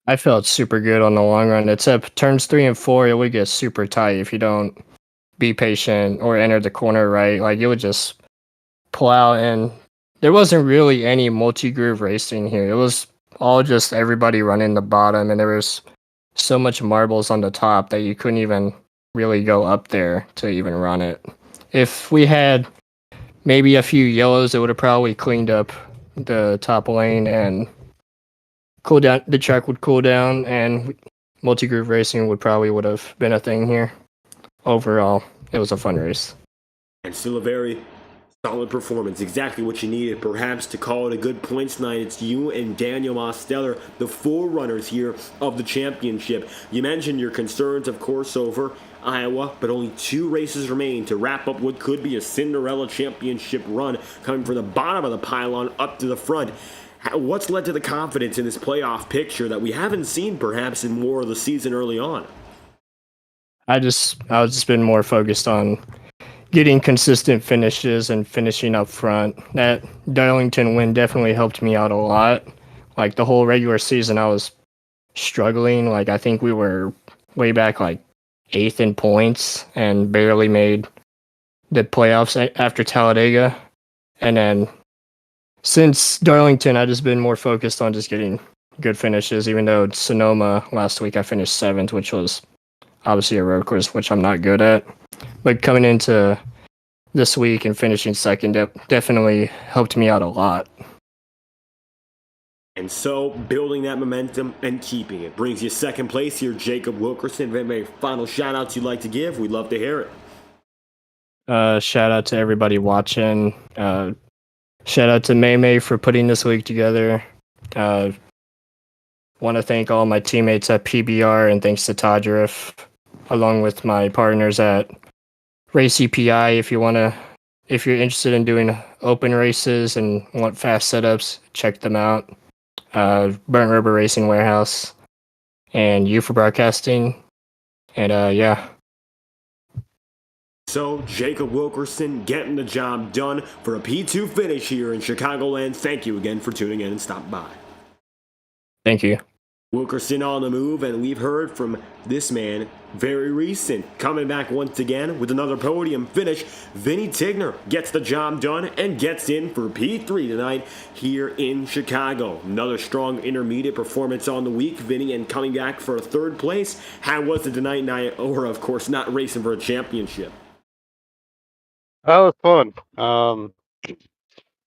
I felt super good on the long run, except turns 3 and 4, it would get super tight if you don't be patient or enter the corner right. Like, it would just pull out, and there wasn't really any multi-groove racing here. It was all just everybody running the bottom, and there was so much marbles on the top that you couldn't even really go up there to even run it. If we had maybe a few yellows, it would have probably cleaned up the top lane and cool down. The track would cool down, and multi-groove racing would have been a thing here. Overall, it was a fun race. And still a very solid performance. Exactly what you needed, perhaps, to call it a good points night. It's you and Daniel Mosteller, the forerunners here of the championship. You mentioned your concerns, of course, over Iowa, but only 2 races remain to wrap up what could be a Cinderella championship run, coming from the bottom of the pylon up to the front. What's led to the confidence in this playoff picture that we haven't seen perhaps in more of the season early on? I was just been more focused on getting consistent finishes and finishing up front. That Darlington win definitely helped me out a lot. Like, the whole regular season, I was struggling. Like, I think we were way back like 8th in points and barely made the playoffs after Talladega. And then since Darlington, I've just been more focused on just getting good finishes, even though Sonoma last week I finished 7th, which was obviously a road course, which I'm not good at. But coming into this week and finishing 2nd definitely helped me out a lot. And so, building that momentum and keeping it brings you 2nd place here, Jacob Wilkerson. Any final shout-outs you'd like to give? We'd love to hear it. Shout out to everybody watching. Shout out to May for putting this week together. Want to thank all my teammates at PBR and thanks to Todriff, along with my partners at Race EPI. If you're interested in doing open races and want fast setups, check them out. Burnt Rubber Racing Warehouse and IORA Broadcasting. And yeah. So, Jacob Wilkerson getting the job done for a P2 finish here in Chicagoland. Thank you again for tuning in and stopping by. Thank you. Wilkerson on the move, and we've heard from this man very recent. Coming back once again with another podium finish, Vinny Tigner gets the job done and gets in for P3 tonight here in Chicago. Another strong intermediate performance on the week, Vinny, and coming back for a third place. How was it tonight in IORA, of course, not racing for a championship? That was fun.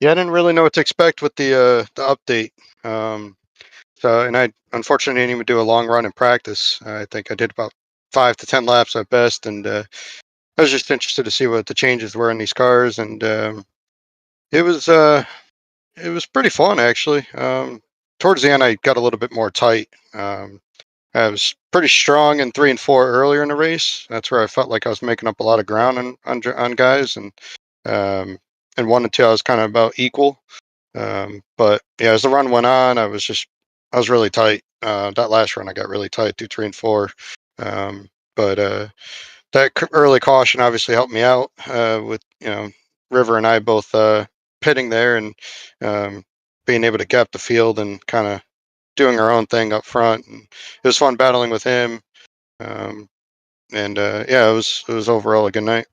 Yeah, I didn't really know what to expect with the update. And I unfortunately didn't even do a long run in practice. I think I did about 5 to 10 laps at best, and I was just interested to see what the changes were in these cars, and it was pretty fun actually. Towards the end, I got a little bit more tight. I was pretty strong in 3 and 4 earlier in the race. That's where I felt like I was making up a lot of ground on guys, and in 1 and 2 I was kind of about equal. But yeah, as the run went on, I was really tight. That last run, I got really tight through 3 and 4. But that early caution obviously helped me out with River and I both pitting there and being able to gap the field and kind of doing our own thing up front. And it was fun battling with him. Yeah, it was overall a good night.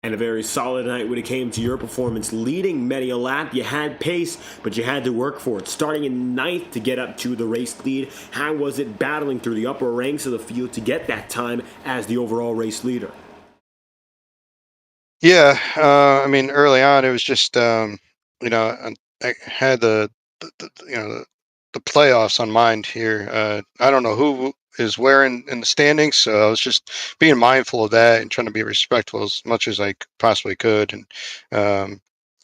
And a very solid night when it came to your performance, leading many a lap. You had pace, but you had to work for it. Starting in 9th to get up to the race lead, how was it battling through the upper ranks of the field to get that time as the overall race leader? Yeah, I mean, early on it was just I had the playoffs on mind here. I don't know who is where in the standings, so I was just being mindful of that and trying to be respectful as much as I possibly could, and I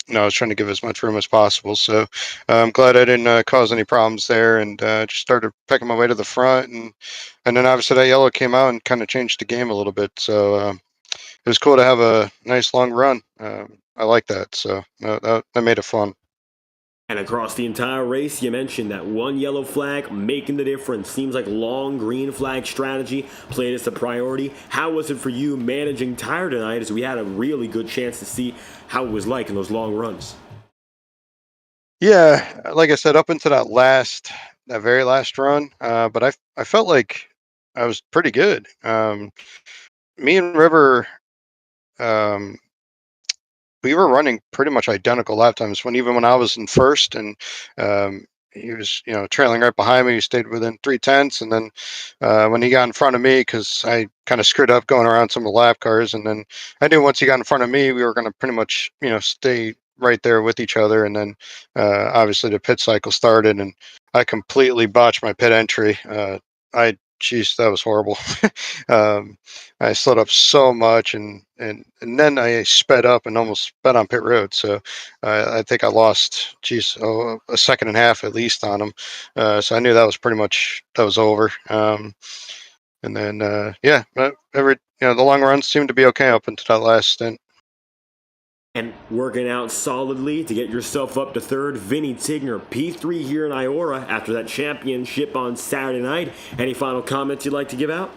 was trying to give as much room as possible. So I'm glad I didn't cause any problems there, and just started pecking my way to the front, and then obviously that yellow came out and kind of changed the game a little bit. So it was cool to have a nice long run. I like that, so that made it fun. And across the entire race, you mentioned that one yellow flag making the difference. Seems like long green flag strategy played as a priority. How was it for you managing tire tonight, as we had a really good chance to see how it was like in those long runs? Yeah, like I said, up into that very last run, but I felt like I was pretty good. Me and River, we were running pretty much identical lap times even when I was in first, and he was trailing right behind me. He stayed within 3/10, and then when he got in front of me, because I kind of screwed up going around some of the lap cars, and then I knew once he got in front of me, we were going to pretty much stay right there with each other. And then obviously the pit cycle started, and I completely botched my pit entry. Jeez, that was horrible. I slowed up so much, and then I sped up and almost sped on pit road. So I think I lost, a second and a half at least on him. So I knew that was over. And then the long runs seemed to be okay up until that last stint. And working out solidly to get yourself up to third, Vinny Tigner, P3 here in IORA after that championship on Saturday night. Any final comments you'd like to give out?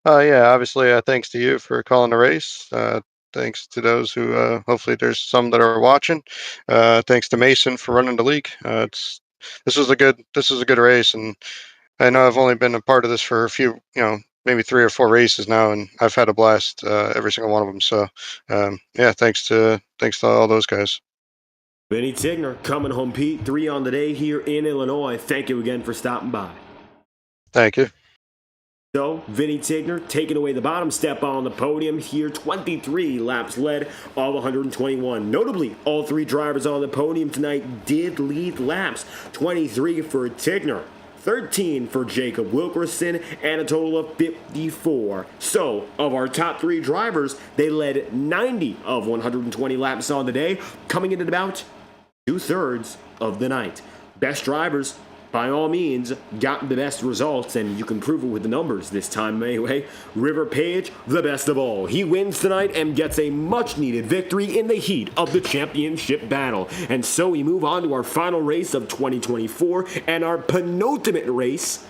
Yeah, obviously, thanks to you for calling the race. Thanks to those who, hopefully there's some that are watching. Thanks to Mason for running the league. This was a good race, and I know I've only been a part of this for a few, maybe 3 or 4 races now, and I've had a blast every single one of them. So, yeah, thanks to all those guys. Vinny Tigner coming home P3 on the day here in Illinois. Thank you again for stopping by. Thank you. So, Vinny Tigner taking away the bottom step on the podium here. 23 laps led, all 121. Notably, all 3 drivers on the podium tonight did lead laps. 23 for Tigner, 13 for Jacob Wilkerson, and a total of 54. So, of our top 3 drivers, they led 90 of 120 laps on the day, coming in at about 2/3 of the night. Best drivers by all means, got the best results, and you can prove it with the numbers this time anyway. River Page, the best of all. He wins tonight and gets a much-needed victory in the heat of the championship battle. And so we move on to our final race of 2024 and our penultimate race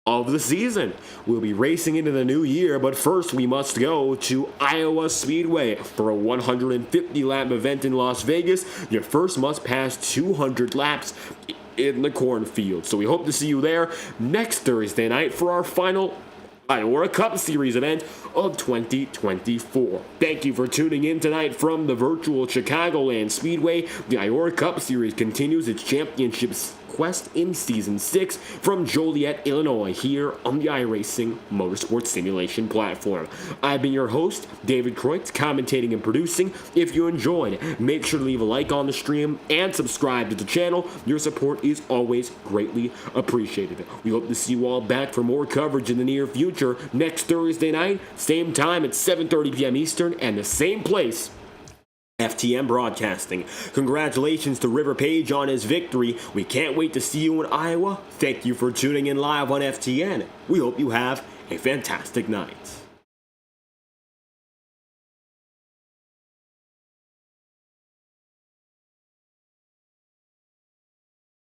of the season. We'll be racing into the new year, but first we must go to Iowa Speedway for a 150-lap event in Las Vegas. You first must pass 200 laps in the cornfield. So we hope to see you there next Thursday night for our final IORA Cup Series event of 2024. Thank you for tuning in tonight from the virtual Chicagoland Speedway. The IORA Cup Series continues its championships quest in Season 6 from Joliet, Illinois, here on the iRacing Motorsport Simulation platform. I've been your host, David Kreutz, commentating and producing. If you enjoyed, make sure to leave a like on the stream and subscribe to the channel. Your support is always greatly appreciated. We hope to see you all back for more coverage in the near future next Thursday night, same time at 7:30 p.m. Eastern, and the same place, FTN Broadcasting. Congratulations to River Page on his victory. We can't wait to see you in Iowa. Thank you for tuning in live on FTN. We hope you have a fantastic night.